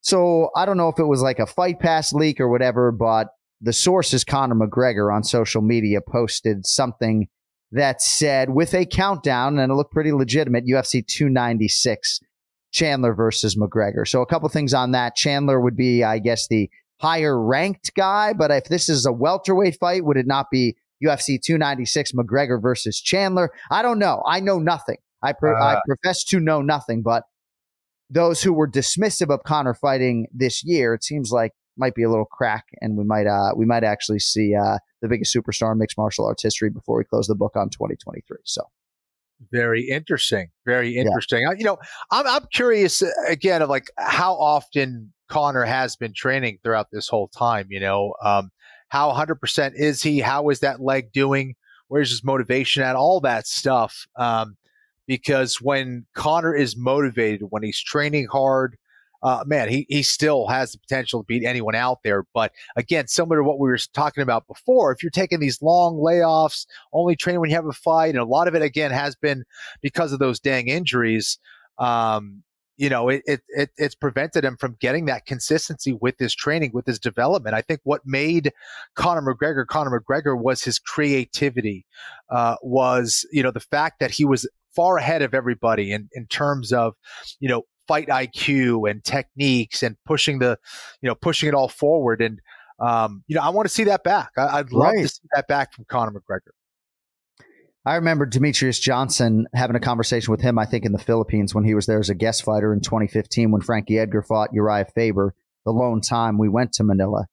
So I don't know if it was like a Fight Pass leak or whatever, but the source is Conor McGregor on social media posted something that said, with a countdown, and it looked pretty legitimate, UFC 296, Chandler versus McGregor. So a couple things on that. Chandler would be, I guess, the higher ranked guy, but if this is a welterweight fight, would it not be UFC 296 McGregor versus Chandler? I don't know. I know nothing. I profess to know nothing, but those who were dismissive of Conor fighting this year, it seems like might be a little crack, and we might actually see the biggest superstar in mixed martial arts history before we close the book on 2023. So very interesting. Very interesting. Yeah. I'm curious again of like how often Conor has been training throughout this whole time. How 100% is he? How is that leg doing? Where's his motivation at? All that stuff. Because when Conor is motivated, when he's training hard, man, he still has the potential to beat anyone out there. But again, similar to what we were talking about before, if you're taking these long layoffs, only training when you have a fight, and a lot of it, again, has been because of those dang injuries, it's prevented him from getting that consistency with his training, with his development. I think what made Conor McGregor was his creativity, was the fact that he was far ahead of everybody in terms of, fight IQ and techniques and pushing it all forward. And, I want to see that back. I'd love to see that back from Conor McGregor. I remember Demetrius Johnson having a conversation with him, I think in the Philippines when he was there as a guest fighter in 2015, when Frankie Edgar fought Uriah Faber, the lone time we went to Manila.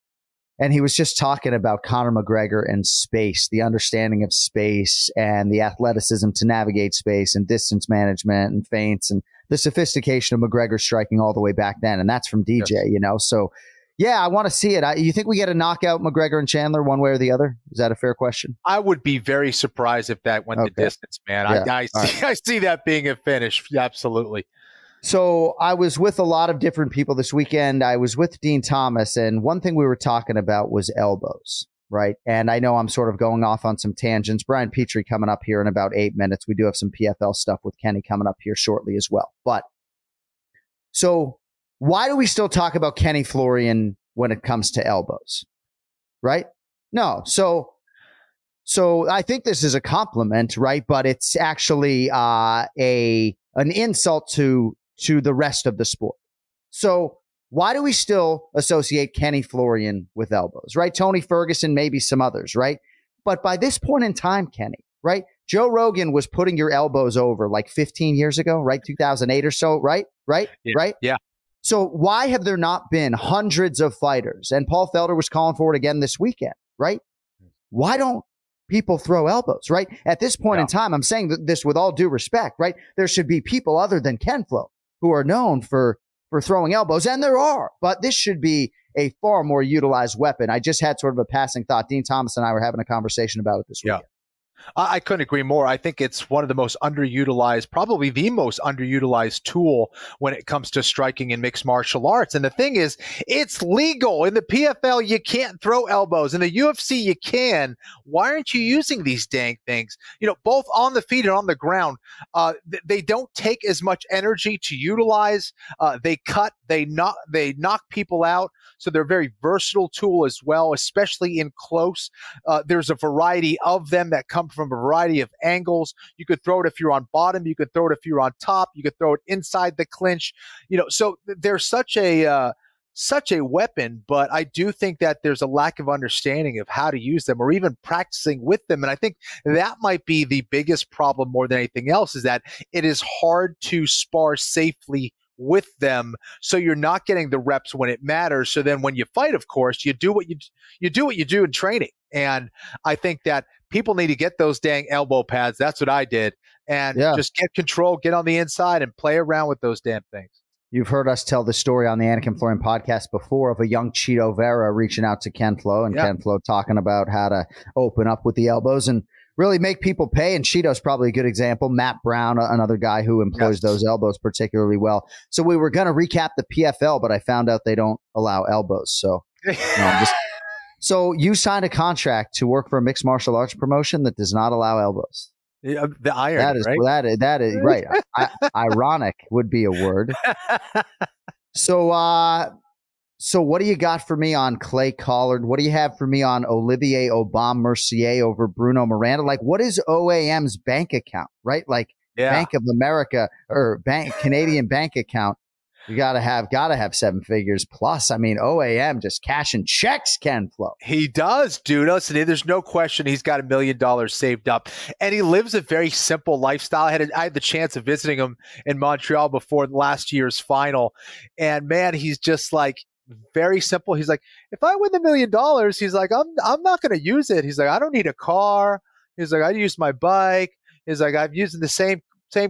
And he was just talking about Conor McGregor and space, the understanding of space and the athleticism to navigate space and distance management and feints and the sophistication of McGregor striking all the way back then. And that's from DJ, So, Yeah, I want to see it. You think we get a knockout McGregor and Chandler one way or the other? Is that a fair question? I would be very surprised if that went the distance, man. Yeah. I see that being a finish. Yeah, absolutely. So I was with a lot of different people this weekend. I was with Dean Thomas, and one thing we were talking about was elbows, right? And I know I'm sort of going off on some tangents. Brian Petrie coming up here in about 8 minutes. We do have some PFL stuff with Kenny coming up here shortly as well. But so why do we still talk about Kenny Florian when it comes to elbows, right? No. So I think this is a compliment, right? But it's actually an insult to the rest of the sport. So why do we still associate Kenny Florian with elbows, right? Tony Ferguson, maybe some others, right? But by this point in time, Kenny, right? Joe Rogan was putting your elbows over like 15 years ago, right? 2008 or so, right? Yeah. Right? Yeah. So why have there not been hundreds of fighters? And Paul Felder was calling for it again this weekend, right? Why don't people throw elbows, right? At this point in time, I'm saying this with all due respect, right? There should be people other than Ken Flo who are known for throwing elbows, and there are, but this should be a far more utilized weapon. I just had sort of a passing thought. Dean Thomas and I were having a conversation about it this weekend. I couldn't agree more. I think it's one of the most underutilized, probably the most underutilized tool when it comes to striking in mixed martial arts. And the thing is, it's legal. In the PFL, you can't throw elbows. In the UFC, you can. Why aren't you using these dang things? You know, both on the feet and on the ground, they don't take as much energy to utilize. They cut, they knock people out. So they're a very versatile tool as well, especially in close. There's a variety of them that come from a variety of angles. You could throw it if you're on bottom. You could throw it if you're on top. You could throw it inside the clinch. You know, so there's such a weapon, but I do think that there's a lack of understanding of how to use them or even practicing with them. And I think that might be the biggest problem more than anything else, is that it is hard to spar safely with them, so you're not getting the reps when it matters. So then when you fight, of course, you do what you do in training. And I think that people need to get those dang elbow pads. That's what I did. And just get control, get on the inside and play around with those damn things. You've heard us tell the story on the Anik Florian podcast before of a young Cheeto Vera reaching out to Ken Flo and Ken Flo talking about how to open up with the elbows and really make people pay. And Cheeto's probably a good example. Matt Brown, another guy who employs those elbows particularly well. So we were going to recap the PFL, but I found out they don't allow elbows. So, so you signed a contract to work for a mixed martial arts promotion that does not allow elbows. Yeah, the iron, that is right. Ironic would be a word. So what do you got for me on Clay Collard? What do you have for me on Olivier Aubin-Mercier over Bruno Miranda? Like, what is OAM's bank account, right? Like Bank of America or Canadian bank account. You gotta have 7 figures plus. I mean, OAM just cashing checks, Ken Flo. He does, dude. Listen, there's no question he's got $1 million saved up, and he lives a very simple lifestyle. I had the chance of visiting him in Montreal before last year's final, and man, he's just like very simple. He's like, if I win $1 million, he's like, I'm not going to use it. He's like, I don't need a car. He's like, I use my bike. He's like, I've used the same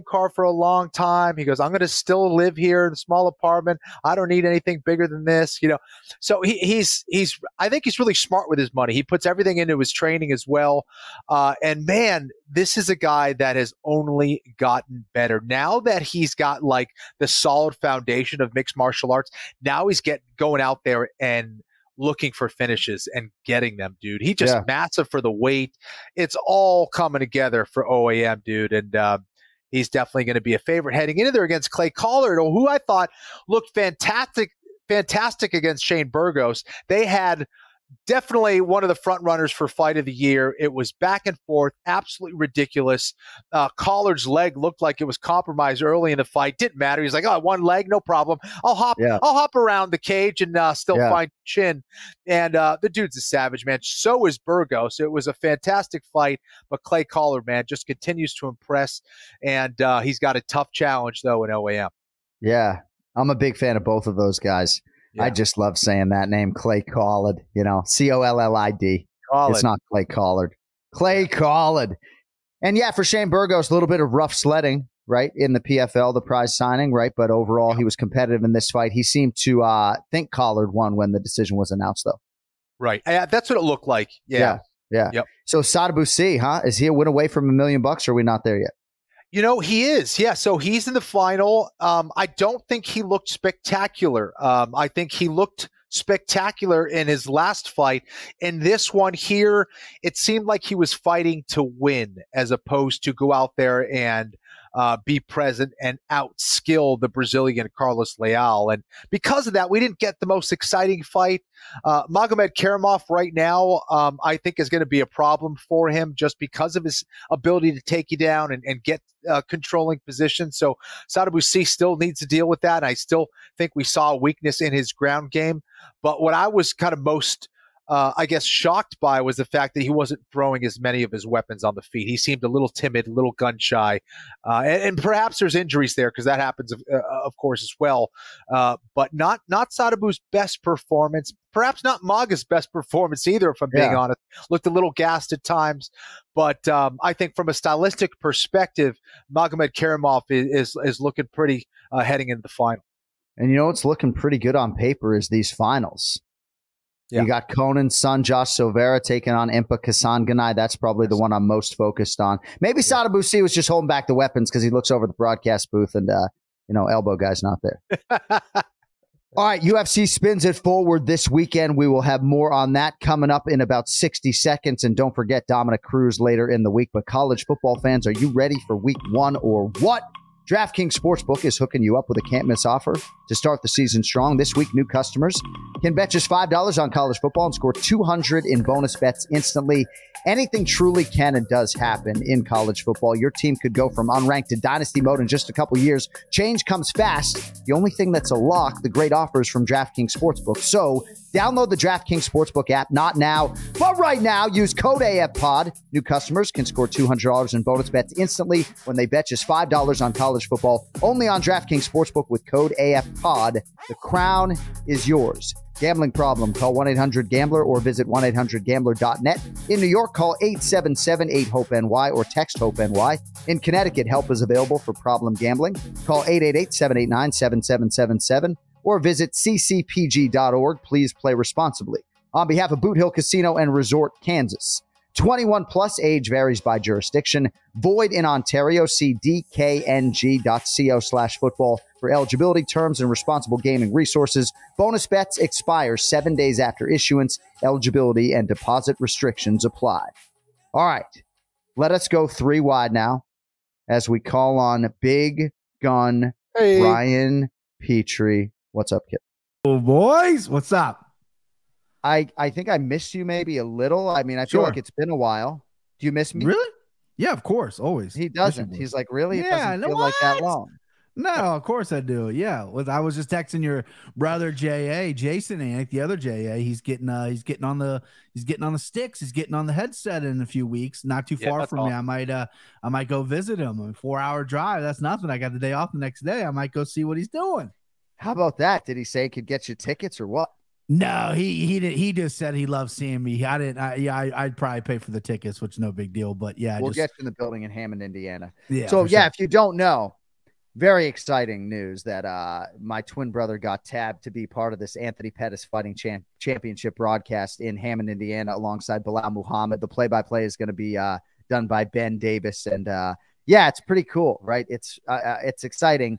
car for a long time. He goes, I'm going to still live here in a small apartment. I don't need anything bigger than this, you know? So I think he's really smart with his money. He puts everything into his training as well. And man, this is a guy that has only gotten better. Now that he's got like the solid foundation of mixed martial arts, now he's going out there and looking for finishes and getting them, dude. He just massive for the weight. It's all coming together for OAM, dude. And, he's definitely going to be a favorite heading into there against Clay Collard, who I thought looked fantastic against Shane Burgos. They had definitely one of the front runners for fight of the year. It was back and forth, absolutely ridiculous. Collard's leg looked like it was compromised early in the fight. Didn't matter. He's like, oh, one leg, no problem. I'll hop around the cage and still find chin. And the dude's a savage, man. So is Burgos. It was a fantastic fight, but Clay Collard, man, just continues to impress. And he's got a tough challenge, though, in OAM. Yeah, I'm a big fan of both of those guys. Yeah. I just love saying that name, Clay Collard, you know, Collid. It's not Clay Collard. Clay Collard. And yeah, for Shane Burgos, a little bit of rough sledding, right, in the PFL, the prize signing, right? But overall, he was competitive in this fight. He seemed to think Collard won when the decision was announced, though. Right. That's what it looked like. Yeah. Yep. So Sadabusi, Is he a win away from $1 million, or are we not there yet? He is. Yeah. So he's in the final. I don't think he looked spectacular. I think he looked spectacular in his last fight. In this one here, it seemed like he was fighting to win as opposed to go out there and be present and outskill the Brazilian Carlos Leal. And because of that, we didn't get the most exciting fight. Magomed Karamov right now, I think is going to be a problem for him just because of his ability to take you down and get controlling position. So Sadabusi still needs to deal with that. I still think we saw a weakness in his ground game. But what I was kind of most shocked by was the fact that he wasn't throwing as many of his weapons on the feet. He seemed a little timid, a little gun shy, and perhaps there's injuries there because that happens, of course, as well. But not Sadabu's best performance. Perhaps not Maga's best performance either, if I'm being honest. Looked a little gassed at times, but I think from a stylistic perspective, Magomed Karamov is looking pretty heading into the final. And what's looking pretty good on paper is these finals. Yeah. You got Conan's son, Josh Silveira, taking on Impa Kasanganay. That's probably the one I'm most focused on. Maybe Sadabusi was just holding back the weapons because he looks over the broadcast booth and, elbow guy's not there. All right, UFC spins it forward this weekend. We will have more on that coming up in about 60 seconds. And don't forget Dominic Cruz later in the week. But college football fans, are you ready for week 1 or what? DraftKings Sportsbook is hooking you up with a can't-miss offer to start the season strong. This week, new customers can bet just $5 on college football and score $200 in bonus bets instantly. Anything truly can and does happen in college football. Your team could go from unranked to dynasty mode in just a couple years. Change comes fast. The only thing that's a lock, the great offers from DraftKings Sportsbook. So download the DraftKings Sportsbook app, not now, but right now. Use code AFPOD. New customers can score $200 in bonus bets instantly when they bet just $5 on college football. Only on DraftKings Sportsbook with code AFPOD. The crown is yours. Gambling problem? Call 1-800-GAMBLER or visit 1-800-GAMBLER.net. In New York, call 877-8-HOPE-NY or text HOPE-NY. In Connecticut, help is available for problem gambling. Call 888-789-7777 or visit ccpg.org. Please play responsibly. On behalf of Boot Hill Casino and Resort, Kansas. 21 plus, age varies by jurisdiction. Void in Ontario. See dkng.co/football for eligibility, terms, and responsible gaming resources. Bonus bets expire 7 days after issuance. Eligibility and deposit restrictions apply. All right, let us go 3 wide now as we call on Big Gun Brian Petrie. What's up, kid? Oh, boys, what's up? I think I missed you maybe a little. I mean, I feel like it's been a while. Do you miss me? Really? Yeah, of course, always. He doesn't. He's like, really? It doesn't feel like that long. No, of course I do. Yeah, I was just texting your brother Jason Anik, the other JA. He's getting on the sticks. He's getting on the headset in a few weeks. Not too far from me. I might go visit him. A 4-hour drive. That's nothing. I got the day off the next day. I might go see what he's doing. How about that? Did he say he could get you tickets or what? No, he just said he loves seeing me. I'd probably pay for the tickets, which is no big deal. But yeah, we'll get you in the building in Hammond, Indiana. Yeah. So yeah, if you don't know, very exciting news that my twin brother got tabbed to be part of this Anthony Pettis Fighting Championship broadcast in Hammond, Indiana, alongside Bilal Muhammad. The play-by-play is going to be done by Ben Davis, and yeah, it's pretty cool, right? It's exciting.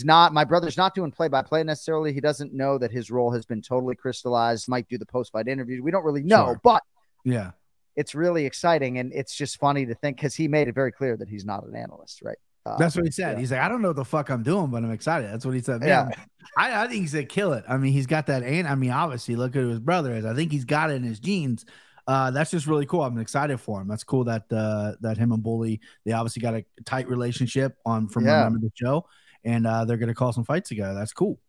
My brother's not doing play-by-play necessarily. He doesn't know that his role has been totally crystallized. Might do the post-fight interviews. We don't really know, but yeah, it's really exciting. And it's just funny to think because he made it very clear that he's not an analyst, right? That's what he said. Yeah. He's like, I don't know what the fuck I'm doing, but I'm excited. That's what he said. Man, yeah. I think he's going to kill it. I mean, he's got that. And I mean, obviously, look at who his brother is. I think he's got it in his genes. That's just really cool. I'm excited for him. That's cool that him and Bully, they obviously got a tight relationship from Remember the Show. And they're going to call some fights together. That's cool.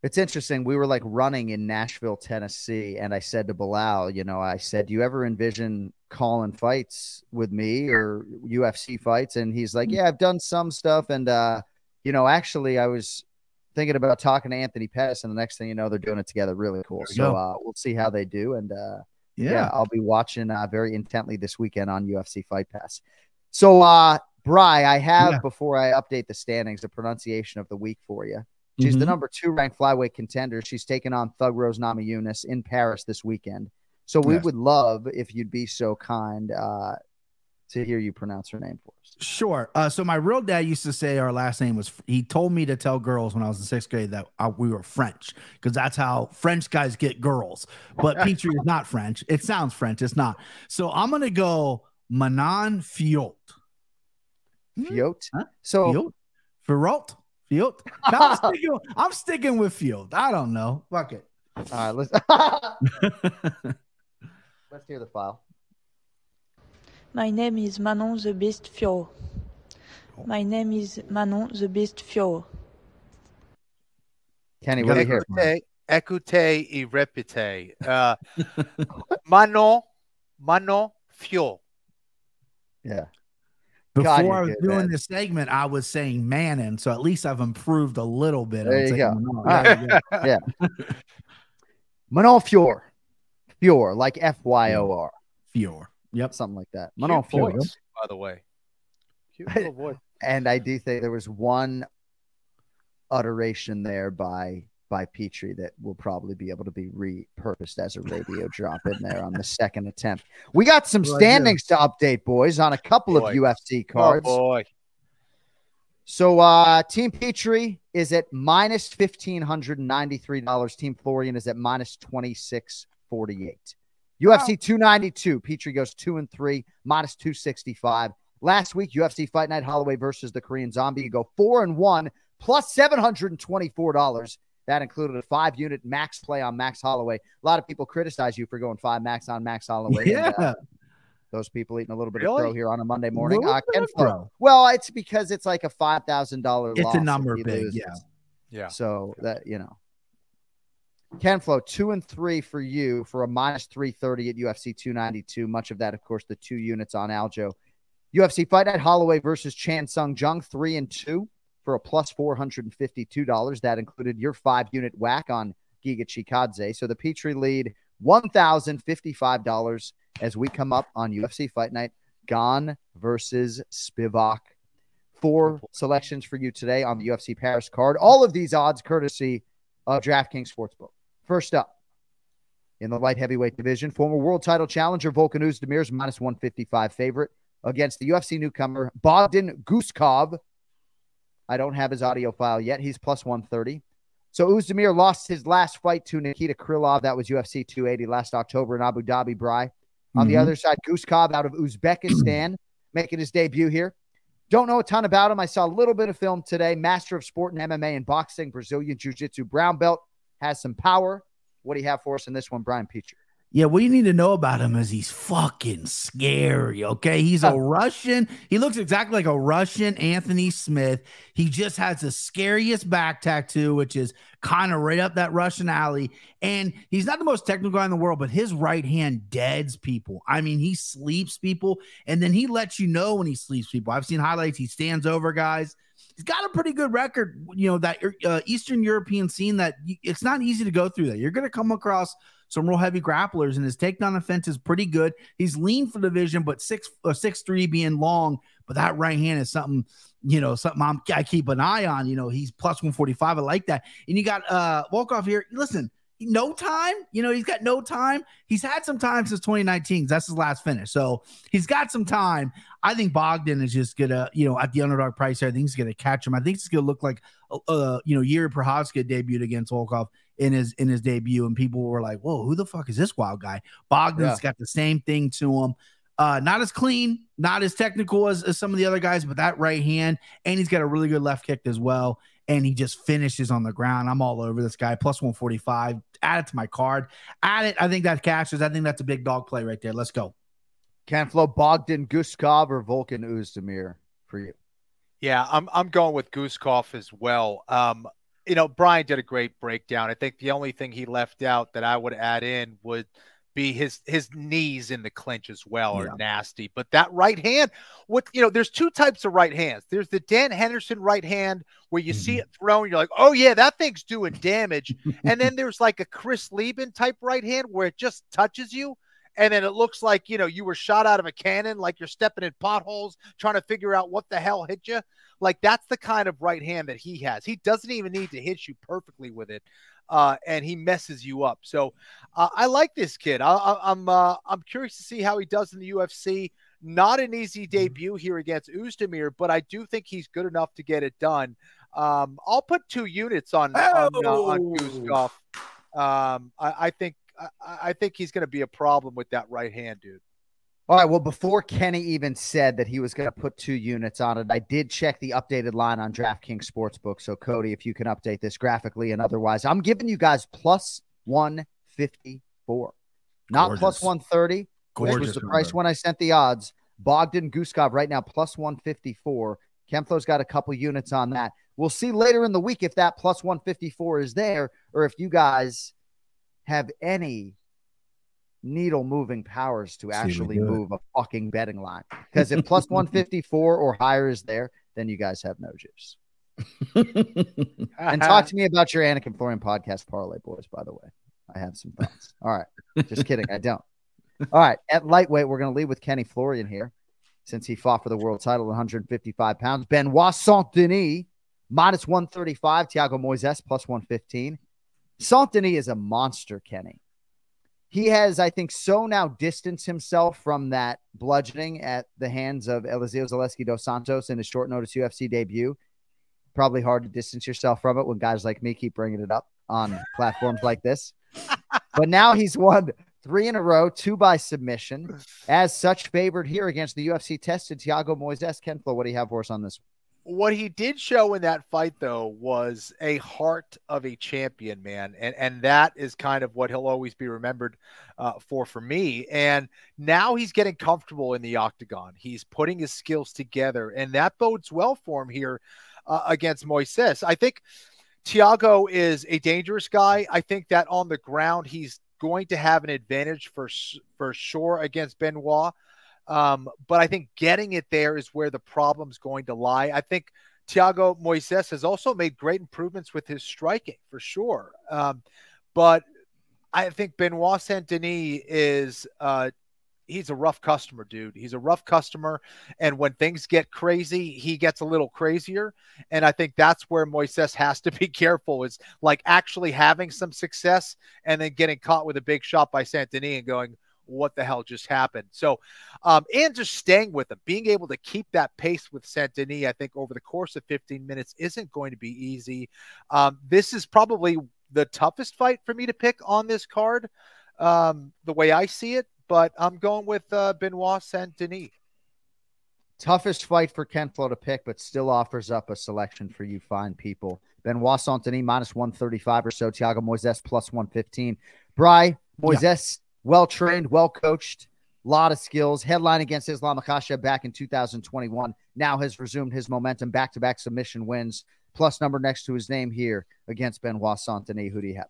It's interesting. We were like running in Nashville, Tennessee. And I said to Bilal, I said, do you ever envision calling fights with me or UFC fights? And he's like, yeah, I've done some stuff. And, actually I was thinking about talking to Anthony Pettis, and the next thing you know, they're doing it together. Really cool. So we'll see how they do. And I'll be watching very intently this weekend on UFC Fight Pass. So Bri, I have, before I update the standings, the pronunciation of the week for you. She's the number 2 ranked flyweight contender. She's taking on Thug Rose Namajunas in Paris this weekend. So we would love if you'd be so kind to hear you pronounce her name for us. Sure. So my real dad used to say our last name was, he told me to tell girls when I was in 6th grade that we were French, because that's how French guys get girls. But Petrie is not French. It sounds French. It's not. So I'm going to go Manon Fiot. Fiot? Huh? So Fiot? Fiot? No, I'm sticking with Fiot. I don't know. Fuck it. All right, let's hear the file. My name is Manon the Beast Fior. My name is Manon the Beast Fior. Kenny, what do you hear? Écoutez et répétez. Manon Fior. Yeah. Before I was doing this segment, I was saying Manon, so at least I've improved a little bit. There you go. Yeah. Manon Fior. Fior, like F-Y-O-R. Fior. Yep. Something like that. Manon Fior. By the way. Cute little voice. And I do think there was one utteration there by Petrie that will probably be able to be repurposed as a radio drop in there on the second attempt. We got some standings to update, boys, on a couple of UFC cards. Oh, boy. So Team Petrie is at minus $1,593. Team Florian is at minus $2,648. UFC 292, Petrie goes 2-3, minus 265. Last week, UFC Fight Night Holloway versus the Korean Zombie. You go 4-1, plus $724. That included a 5-unit max play on Max Holloway. A lot of people criticize you for going 5 max on Max Holloway. Yeah. And, those people eating a little bit of crow here on a Monday morning. Well, it's because it's like a $5,000 loss. It's a number big, yeah. So that, Ken Flo, 2-3 for you for a minus 330 at UFC 292. Much of that, of course, the 2 units on Aljo. UFC Fight Night Holloway versus Chan Sung Jung, 3-2 for a plus $452. That included your 5-unit whack on Giga Chikadze. So the Petrie lead, $1,055 as we come up on UFC Fight Night, Gane versus Spivak. 4 selections for you today on the UFC Paris card. All of these odds courtesy of DraftKings Sportsbook. First up, in the light heavyweight division, former world title challenger Volkan Özdemir's minus 155 favorite against the UFC newcomer Bogdan Guskov. I don't have his audio file yet. He's plus 130. So Özdemir lost his last fight to Nikita Krylov. That was UFC 280 last October in Abu Dhabi, Bri. On the other side, Guskov out of Uzbekistan, making his debut here. Don't know a ton about him. I saw a little bit of film today. Master of sport in MMA and boxing, Brazilian Jiu-Jitsu brown belt, has some power. What do you have for us in this one, Brian Petrie? Yeah, what you need to know about him is he's fucking scary, okay? He's a Russian. He looks exactly like a Russian Anthony Smith. He just has the scariest back tattoo, which is kind of right up that Russian alley. And he's not the most technical guy in the world, but his right hand deads people. I mean, he sleeps people, and then he lets you know when he sleeps people. I've seen highlights. He stands over guys. He's got a pretty good record, that Eastern European scene that it's not easy to go through that. You're going to come across some real heavy grapplers, and his takedown offense is pretty good. He's lean for the division, but 6'3" being long, but that right hand is something, I keep an eye on. He's plus 145. I like that. And you got Volkov here. Listen, no time. He's got no time. He's had some time since 2019. That's his last finish. So he's got some time. I think Bogdan is just going to, at the underdog price here, I think he's going to catch him. I think it's going to look like, Yuri Prochazka debuted against Volkov in his debut, and people were like, whoa, who the fuck is this wild guy? Bogdan's got the same thing to him. Not as clean, not as technical as some of the other guys, but that right hand, and he's got a really good left kick as well, and he just finishes on the ground. I'm all over this guy, plus 145. Add it to my card. Add it. I think that cashes. I think that's a big dog play right there. Let's go. Ken Flo, Bogdan Guskov or Volkan Özdemir for you? Yeah, I'm going with Guskov as well. Brian did a great breakdown. I think the only thing he left out that I would add in would be his knees in the clinch as well are nasty. But that right hand, there's 2 types of right hands. There's the Dan Henderson right hand where you see it thrown, you're like, oh yeah, that thing's doing damage. And then there's like a Chris Lieben type right hand where it just touches you and then it looks like, you were shot out of a cannon, like you're stepping in potholes, trying to figure out what the hell hit you. Like, that's the kind of right hand that he has. He doesn't even need to hit you perfectly with it, and he messes you up. So I like this kid. I'm curious to see how he does in the UFC. Not an easy debut here against Oezdemir, but I do think he's good enough to get it done. I'll put 2 units on Guskov. I think he's going to be a problem with that right hand, dude. All right, well, before Kenny even said that he was going to put 2 units on it, I did check the updated line on DraftKings Sportsbook. So, Cody, if you can update this graphically and otherwise, I'm giving you guys plus 154, not plus 130, which was the price when I sent the odds. Bogdan Guskov right now plus 154. Kempflo's got a couple units on that. We'll see later in the week if that plus 154 is there, or if you guys have any needle-moving powers to actually move a fucking betting line. Because if plus 154 or higher is there, then you guys have no juice. And talk to me about your Anik and Florian podcast parlay, boys, by the way. I have some thoughts. All right. Just kidding. I don't. All right. At lightweight, we're going to lead with Kenny Florian here, since he fought for the world title at 155 pounds. Benoit Saint-Denis, minus 135. Thiago Moises, plus 115. Saint-Denis is a monster, Kenny. He has, I think, so now distanced himself from that bludgeoning at the hands of Eliseo Zaleski dos Santos in his short notice UFC debut. Probably hard to distance yourself from it when guys like me keep bringing it up on platforms like this. But now he's won 3 in a row, 2 by submission. As such, favored here against the UFC tested Thiago Moises. Kenflo, what do you have for us on this? What he did show in that fight, though, was a heart of a champion, man. And that is kind of what he'll always be remembered for me. And now he's getting comfortable in the octagon. He's putting his skills together, and that bodes well for him here against Moises. I think Thiago is a dangerous guy. I think that on the ground, he's going to have an advantage for sure against Benoit. But I think getting it there is where the problem's going to lie. I think Thiago Moises has also made great improvements with his striking for sure. But I think Benoit Saint-Denis is, he's a rough customer, dude. He's a rough customer. And when things get crazy, he gets a little crazier. And I think that's where Moises has to be careful, is like actually having some success and then getting caught with a big shot by Saint-Denis and going, what the hell just happened? So, and just staying with him, being able to keep that pace with Saint-Denis, I think over the course of 15 minutes isn't going to be easy. This is probably the toughest fight for me to pick on this card, the way I see it, but I'm going with Benoit Saint-Denis. Toughest fight for Kenflo to pick, but still offers up a selection for you fine people. Benoit Saint-Denis, minus 135 or so. Thiago Moises, plus 115. Bri, Moises, well-trained, well-coached, a lot of skills. Headline against Islam Makhachev back in 2021. Now has resumed his momentum, back-to-back submission wins, plus number next to his name here against Benoit Saint-Denis. Who do you have?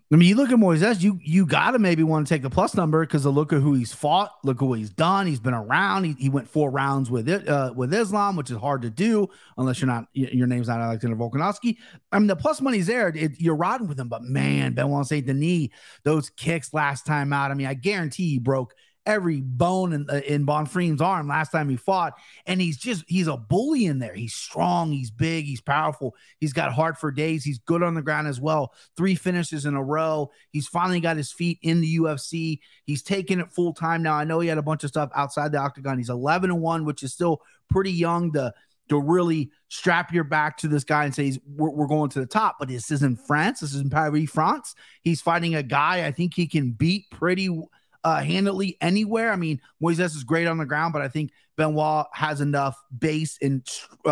I mean, you look at Moises, you got to maybe want to take the plus number because of look at who he's fought, look at what he's done. He's been around. He went 4 rounds with Islam, which is hard to do unless your name's not Alexander Volkanovski. I mean, the plus money's there. You're riding with him, but man, Benoit Saint-Denis, those kicks last time out. I mean, I guarantee he broke every bone in Bonfrim's arm last time he fought. And he's a bully in there. He's strong. He's big. He's powerful. He's got heart for days. He's good on the ground as well. 3 finishes in a row. He's finally got his feet in the UFC. He's taking it full time now. I know he had a bunch of stuff outside the octagon. He's 11-1, which is still pretty young to really strap your back to this guy and say we're going to the top. But this isn't France. This isn't Paris, France. He's fighting a guy I think he can beat pretty handily anywhere. I mean, Moises is great on the ground, but I think Benoit has enough base and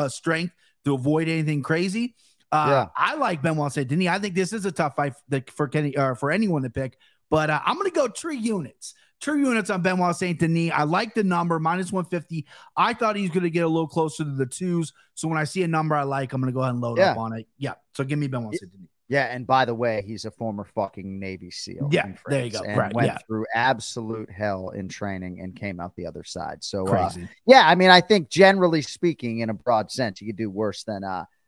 strength to avoid anything crazy. I like Benoit Saint-Denis. I think this is a tough fight for Kenny for anyone to pick, but I'm going to go 3 units. 3 units on Benoit Saint-Denis. I like the number, minus 150. I thought he's going to get a little closer to the 2s. So when I see a number I like, I'm going to go ahead and load up on it. Yeah. So give me Benoit Saint-Denis. Yeah, and by the way, he's a former fucking Navy SEAL. Yeah, there you go. And went through absolute hell in training and came out the other side. So, yeah, I mean, I think generally speaking, in a broad sense, you could do worse than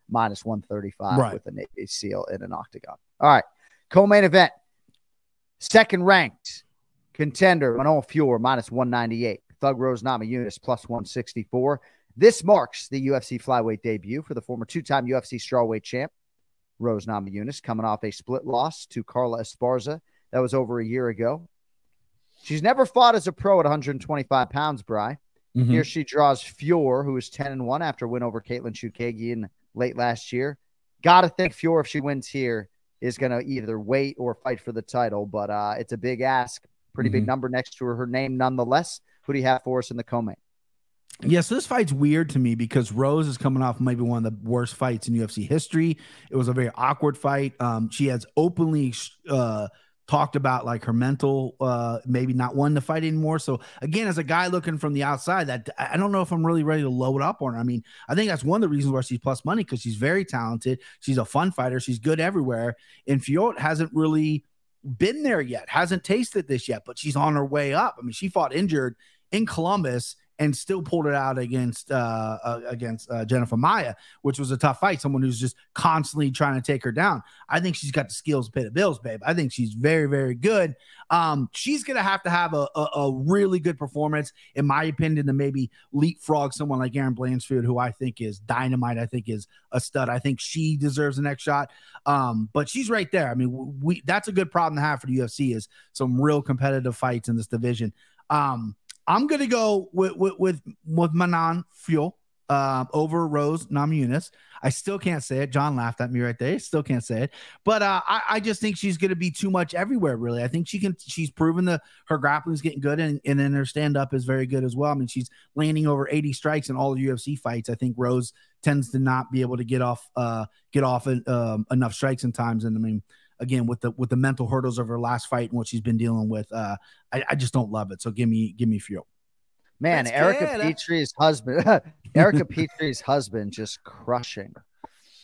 minus 135 with a Navy SEAL in an octagon. All right, co-main event, second ranked Contender, Manon Fior, -198. Thug Rose Namajunas, +164. This marks the UFC flyweight debut for the former two-time UFC strawweight champ, Rose Namajunas, coming off a split loss to Carla Esparza. That was over a year ago. She's never fought as a pro at 125 pounds, Bri. Mm-hmm. Here she draws Fior, who is 10-1 after a win over Caitlin Chukagian late last year. Got to think Fior, if she wins here, is going to either wait or fight for the title, but it's a big ask. Pretty big number next to her name nonetheless. Who do you have for us in the co-main? Yeah, so this fight's weird to me because Rose is coming off maybe one of the worst fights in UFC history. It was a very awkward fight. She has openly talked about like her mental, maybe not wanting to fight anymore. So again, as a guy looking from the outside, that I don't know if I'm really ready to load up on her. I mean, I think that's one of the reasons why she's plus money, because she's very talented. She's a fun fighter. She's good everywhere. And Fior hasn't really been there yet, hasn't tasted this yet, but she's on her way up. I mean, she fought injured in Columbus and still pulled it out against Jennifer Maia, which was a tough fight. Someone who's just constantly trying to take her down. I think she's got the skills to pay the bills, babe. I think she's very, very good. She's going to have a really good performance, in my opinion, to maybe leapfrog someone like Erin Blanchfield, who I think is dynamite. I think is a stud. I think she deserves the next shot. But she's right there. I mean, that's a good problem to have for the UFC, is some real competitive fights in this division. I'm going to go with Manon Fior over Rose Namajunas. I still can't say it. John laughed at me right there. Still can't say it. But I just think she's going to be too much everywhere, really. I think she's proven that her grappling is getting good, and then her stand-up is very good as well. I mean, she's landing over 80 strikes in all the UFC fights. I think Rose tends to not be able to get off enough strikes in times. And I mean, again, with the mental hurdles of her last fight and what she's been dealing with, I just don't love it. So give me Fior. Man, That's Erica good. Petrie's husband, Erica Petrie's husband, just crushing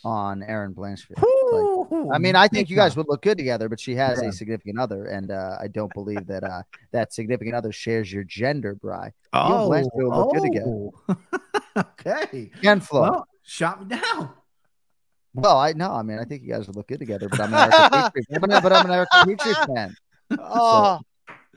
on Erin Blanchfield. Like, I mean, I think you guys would look good together, but she has a significant other, and I don't believe that that significant other shares your gender, Bri. You and Blanchfield look good together. Okay, Ken Flo. Well, shot me down. Well, I think you guys would look good together, but I'm an Erica Petrie. But I'm an Erica Petrie fan. Oh,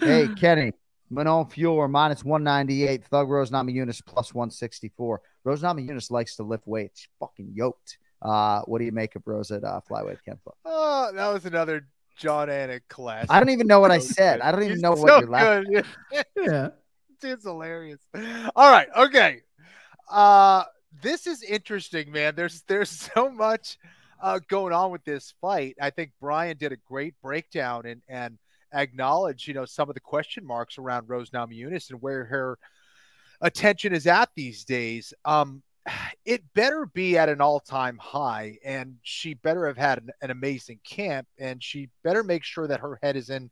so, hey, Kenny, Manon Fior -198, Thug Rose Namajunas +164. Rose Namajunas likes to lift weights. She's fucking yoked. What do you make of Rose at flyweight, Ken Flo? Oh, that was another John Anik class. I don't even know what I said. I don't even know what you're laughing. Yeah, it's hilarious. All right, okay. This is interesting, man. There's so much going on with this fight. I think Brian did a great breakdown and acknowledged, some of the question marks around Rose Namajunas and where her attention is at these days. It better be at an all-time high, and she better have had an amazing camp, and she better make sure that her head is in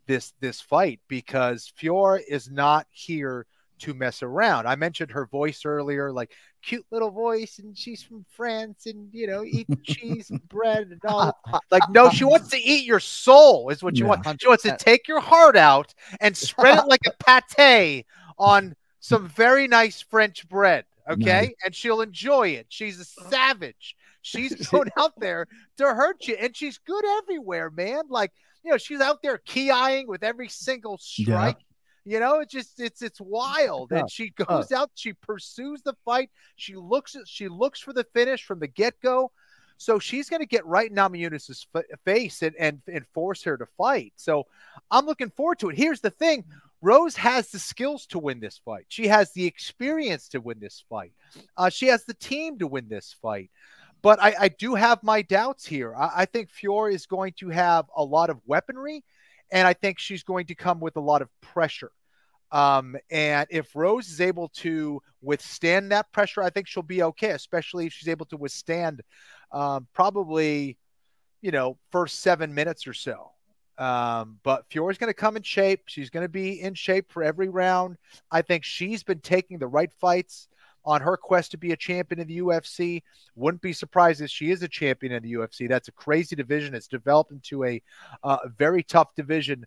this fight, because Fior is not here to mess around. I mentioned her voice earlier, like cute little voice, and she's from France, and eat cheese and bread and all. Like, no, she wants to eat your soul, is what she wants. She wants to take your heart out and spread it like a pate on some very nice French bread. Okay. Nice. And she'll enjoy it. She's a savage. She's going out there to hurt you, and she's good everywhere, man. Like, she's out there key-eyeing with every single strike. Yeah. It's wild. And she goes out, she pursues the fight. She looks for the finish from the get-go. So she's going to get right in Namajunas' face and force her to fight. So I'm looking forward to it. Here's the thing. Rose has the skills to win this fight. She has the experience to win this fight. She has the team to win this fight. But I do have my doubts here. I think Fior is going to have a lot of weaponry, and I think she's going to come with a lot of pressure. And if Rose is able to withstand that pressure, I think she'll be okay, especially if she's able to withstand probably, first 7 minutes or so. But Fior's going to come in shape. She's going to be in shape for every round. I think she's been taking the right fights on her quest to be a champion in the UFC. Wouldn't be surprised if she is a champion in the UFC. That's a crazy division. It's developed into a very tough division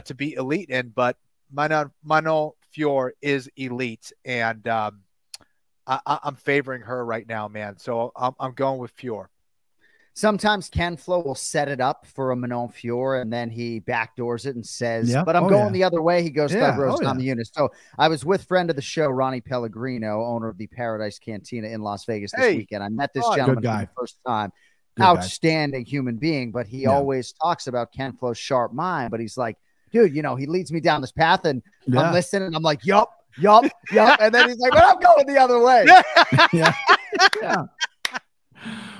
to be elite in, but Manon Fior is elite, and I'm favoring her right now, man. So I'm going with Fior. Sometimes Ken Flo will set it up for a Manon Fiore, and then he backdoors it and says, but I'm going the other way. He goes Thug Rose Namajunas. So I was with friend of the show, Ronnie Pellegrino, owner of the Paradise Cantina in Las Vegas this weekend. I met this gentleman for the first time. Outstanding human being, but he always talks about Ken Flo's sharp mind. But he's like, dude, he leads me down this path, and I'm listening, and I'm like, yup. And then he's like, but I'm going the other way.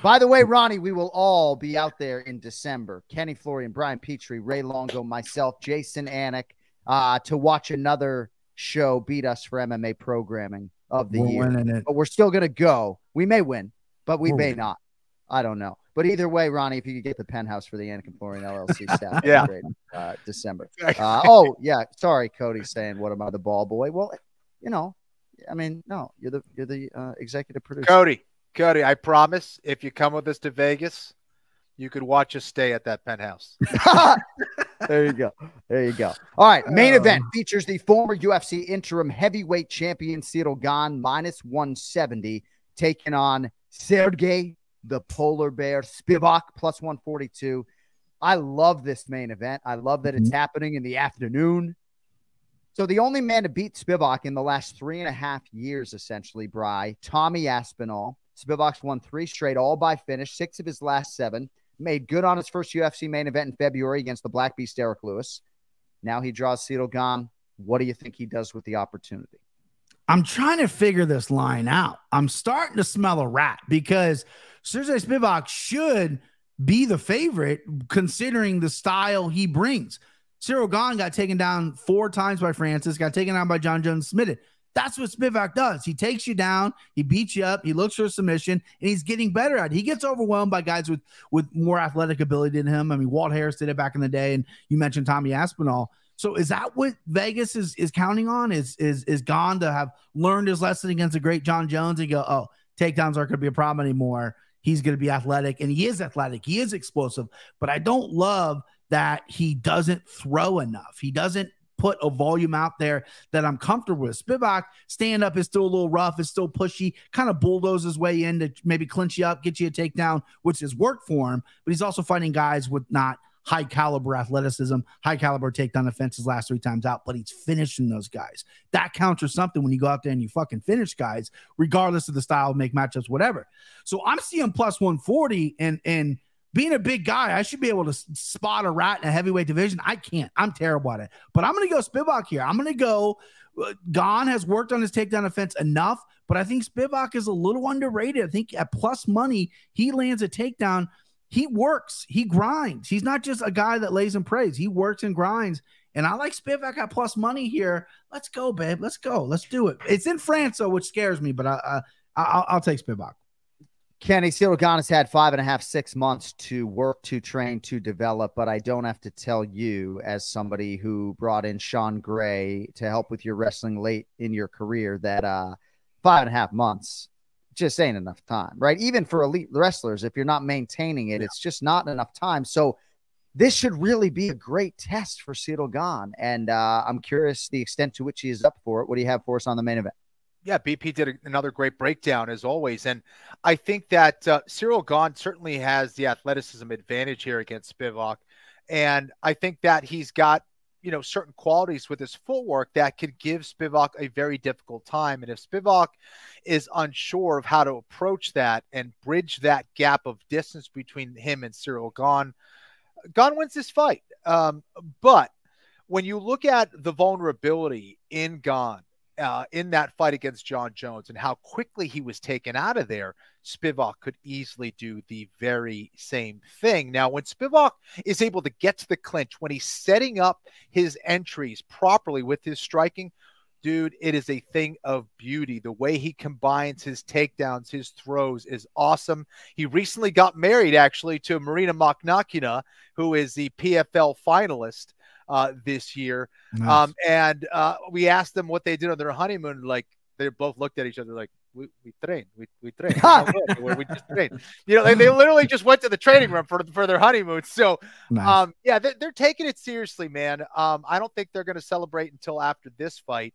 By the way, Ronnie, we will all be out there in December. Kenny Florian, Brian Petrie, Ray Longo, myself, Jason Anik, to watch another show beat us for MMA programming of the year. But we're still going to go. We may win, but we may not. I don't know. But either way, Ronnie, if you could get the penthouse for the Anik and Florian LLC staff, great, December. Sorry, Cody's saying, what am I, the ball boy? Well, no, you're the executive producer. Cody, I promise if you come with us to Vegas, you could watch us stay at that penthouse. There you go. All right. Main event features the former UFC interim heavyweight champion Ciryl Gane -170 taking on Sergey the Polar Bear Spivak +142. I love this main event. I love that it's happening in the afternoon. So the only man to beat Spivak in the last 3.5 years, essentially, Bri, Tommy Aspinall. Spivak's won 3 straight, all by finish, 6 of his last 7. Made good on his first UFC main event in February against the Black Beast Derek Lewis. Now he draws Ciryl Gane. What do you think he does with the opportunity? I'm trying to figure this line out. I'm starting to smell a rat because Sergey Spivak should be the favorite considering the style he brings. Ciryl Gane got taken down 4 times by Francis, got taken down by John Jones, submitted. That's what Spivak does. He takes you down, he beats you up, he looks for a submission, and he's getting better at it. He gets overwhelmed by guys with more athletic ability than him. I mean, Walt Harris did it back in the day, and you mentioned Tommy Aspinall. So is that what Vegas is counting on? Is Gane to have learned his lesson against a great John Jones and go, oh, takedowns aren't going to be a problem anymore. He's going to be athletic, and he is athletic. He is explosive, but I don't love that he doesn't throw enough. He doesn't put a volume out there that I'm comfortable with. Spivak stand up is still a little rough, is still pushy, kind of bulldoze his way in to maybe clinch you up, get you a takedown, which has worked for him, but he's also fighting guys with not high caliber athleticism, high caliber takedown offenses last 3 times out, but he's finishing those guys. That counts for something when you go out there and you fucking finish guys, regardless of the style, make matchups, whatever. So I'm seeing +140 and being a big guy, I should be able to spot a rat in a heavyweight division. I can't. I'm terrible at it. But I'm going to go Spivak here. I'm going to go Gane has worked on his takedown offense enough, but I think Spivak is a little underrated. I think at plus money, he lands a takedown. He works. He grinds. He's not just a guy that lays and prays. He works and grinds. And I like Spivak at plus money here. Let's go, babe. Let's go. Let's do it. It's in France, though, which scares me, but I'll take Spivak. Kenny, Ciryl Gane has had 5.5, 6 months to work, to train, to develop, but I don't have to tell you, as somebody who brought in Sean Gray to help with your wrestling late in your career, that 5.5 months just ain't enough time, right? Even for elite wrestlers, if you're not maintaining it, it's just not enough time. So this should really be a great test for Ciryl Gane, and I'm curious the extent to which he is up for it. What do you have for us on the main event? Yeah, BP did another great breakdown as always. And I think that Ciryl Gane certainly has the athleticism advantage here against Spivak. And I think that he's got, certain qualities with his footwork that could give Spivak a very difficult time. And if Spivak is unsure of how to approach that and bridge that gap of distance between him and Ciryl Gane, Gane wins this fight. But when you look at the vulnerability in Gane, in that fight against John Jones and how quickly he was taken out of there, Spivak could easily do the very same thing. Now, when Spivak is able to get to the clinch, when he's setting up his entries properly with his striking, dude, it is a thing of beauty. The way he combines his takedowns, his throws is awesome. He recently got married, actually, to Marina Maknakina, who is the PFL finalist this year. Nice. And we asked them what they did on their honeymoon. Like, they both looked at each other like, we trained. We trained. We just trained. They literally just went to the training room for their honeymoon. So, nice. They're taking it seriously, man. I don't think they're going to celebrate until after this fight.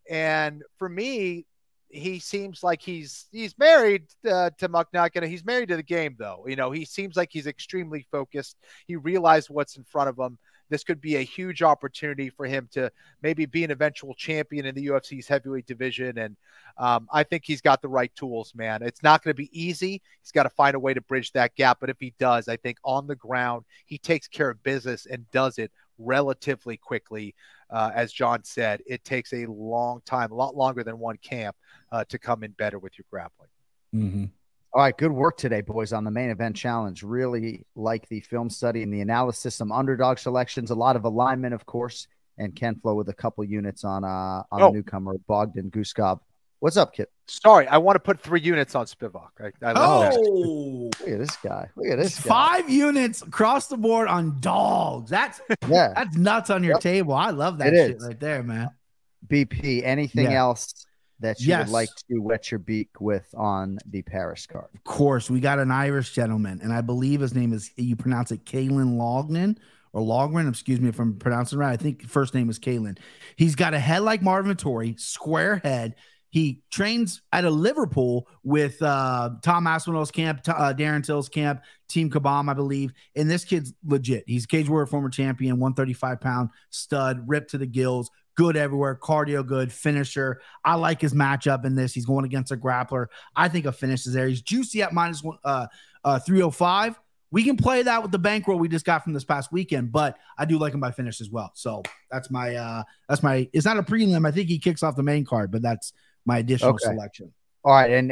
And for me, he seems like he's married to Mucknuck, he's married to the game, though. He seems like he's extremely focused. He realized what's in front of him. This could be a huge opportunity for him to maybe be an eventual champion in the UFC's heavyweight division. And I think he's got the right tools, man. It's not going to be easy. He's got to find a way to bridge that gap. But if he does, I think on the ground, he takes care of business and does it relatively quickly. As John said, it takes a long time, a lot longer than one camp to come in better with your grappling. Mm-hmm. All right, good work today, boys, on the main event challenge. Really like the film study and the analysis, some underdog selections, a lot of alignment, of course, and Ken Flo with a couple units on the newcomer, Bogdan Guskov. What's up, Kit? Sorry, I want to put 3 units on Spivak. I love that. Look at this guy. Look at this guy. 5 units across the board on dogs. That's nuts on your table. I love that shit right there, man. BP, anything else that you would like to wet your beak with on the Paris card? Of course, we got an Irish gentleman, and I believe his name is, you pronounce it Kalen Logren, excuse me if I'm pronouncing it right. I think first name is Kalen. He's got a head like Marvin Vettori, square head. He trains at a Liverpool with Tom Aspinall's camp, Darren Till's camp, Team Kabam, I believe. And this kid's legit. He's Cage Warrior former champion, 135-pound stud, ripped to the gills, good everywhere, cardio good, finisher. I like his matchup in this. He's going against a grappler. I think a finish is there. He's juicy at minus 305. We can play that with the bankroll we just got from this past weekend, but I do like him by finish as well. So that's my it's not a prelim. I think he kicks off the main card, but that's my additional selection. All right.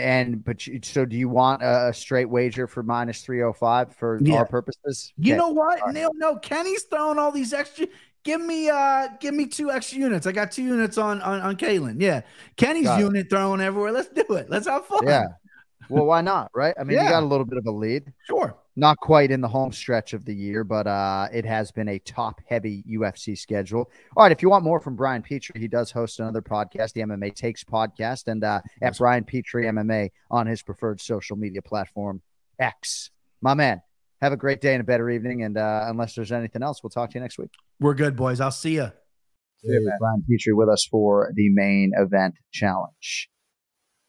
So do you want a straight wager for minus 305 for our purposes? You know what? No, Kenny's throwing all these extra. Give me 2 extra units. I got 2 units on Kalen. Yeah. Kenny's unit throwing everywhere. Let's do it. Let's have fun. Yeah. Well, why not? Right. I mean, you got a little bit of a lead. Sure. Not quite in the home stretch of the year, but it has been a top-heavy UFC schedule. All right, if you want more from Brian Petrie, he does host another podcast, the MMA Takes podcast, and at Brian Petrie MMA on his preferred social media platform, X. My man, have a great day and a better evening, and unless there's anything else, we'll talk to you next week. We're good, boys. I'll see you. Brian Petrie with us for the main event challenge.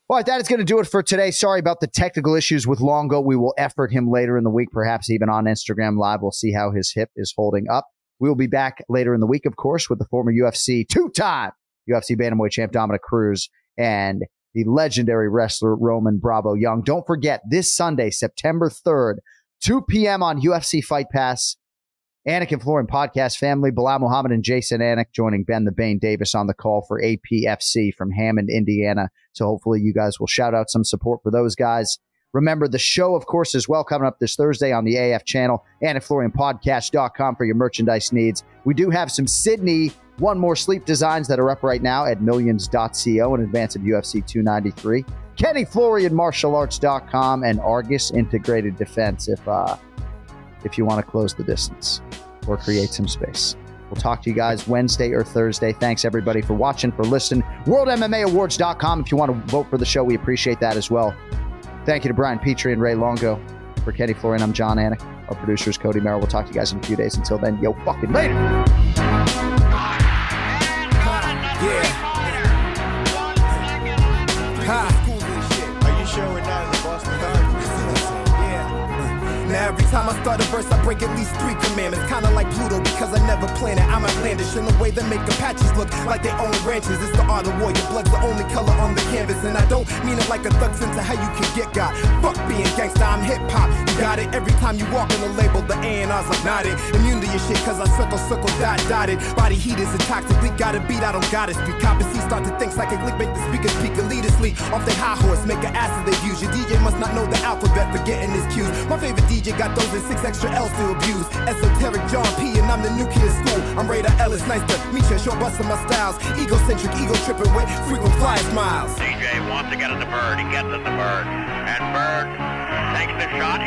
All right, that is going to do it for today. Sorry about the technical issues with Longo. We will effort him later in the week, perhaps even on Instagram Live. We'll see how his hip is holding up. We will be back later in the week, of course, with the former UFC, 2-time UFC Bantamweight champ Dominic Cruz and the legendary wrestler Roman Bravo Young. Don't forget, this Sunday, September 3rd, 2 p.m. on UFC Fight Pass, Anik and Florian podcast family, Bilal Muhammad and Jason Anik joining Ben the Bane Davis on the call for APFC from Hammond, Indiana. So hopefully you guys will shout out some support for those guys. Remember the show, of course, as well, coming up this Thursday on the AF channel, AnikFlorianPodcast.com for your merchandise needs. We do have some Sydney One More Sleep designs that are up right now at millions.co in advance of UFC 293. KennyFlorianMartialArts.com and Argus Integrated Defense if you want to close the distance or create some space. We'll talk to you guys Wednesday or Thursday. Thanks, everybody, for watching, for listening. WorldMMAAwards.com. If you want to vote for the show, we appreciate that as well. Thank you to Brian Petrie and Ray Longo. For Kenny Florian, I'm John Anik. Our producer is Cody Merrill. We'll talk to you guys in a few days. Until then, yo, fucking later. Are you sure we're not in the Boston Garden? Now every time I start a verse, I break at least 3 commandments. Kinda like Pluto, because I never planned it. I'm outlandish in the way they make Apaches look like they own ranches. It's the art of war. Your blood's the only color on the canvas. And I don't mean it like a thug sense of how you can get got. Fuck being gangsta, I'm hip-hop. You got it every time you walk in the label. The A&R's like nodded. Immune to your shit, cause I circle, dotted. Body heat is toxic. We got a beat, I don't gotta speak. Opposite start to think psychic lick, make the speakers speak. A leader sleep off their high horse, make an ass of their views. Your DJ must not know the alphabet, forgetting his cues. My favorite DJ got those and 6 extra L's to abuse. Esoteric John P. and I'm the new kid at school. I'm Raider Ellis, nice to meet you. Short busting my styles. Egocentric, ego tripping with frequent fly smiles. DJ wants to get at the bird. He gets at the bird. And Bird takes the shot.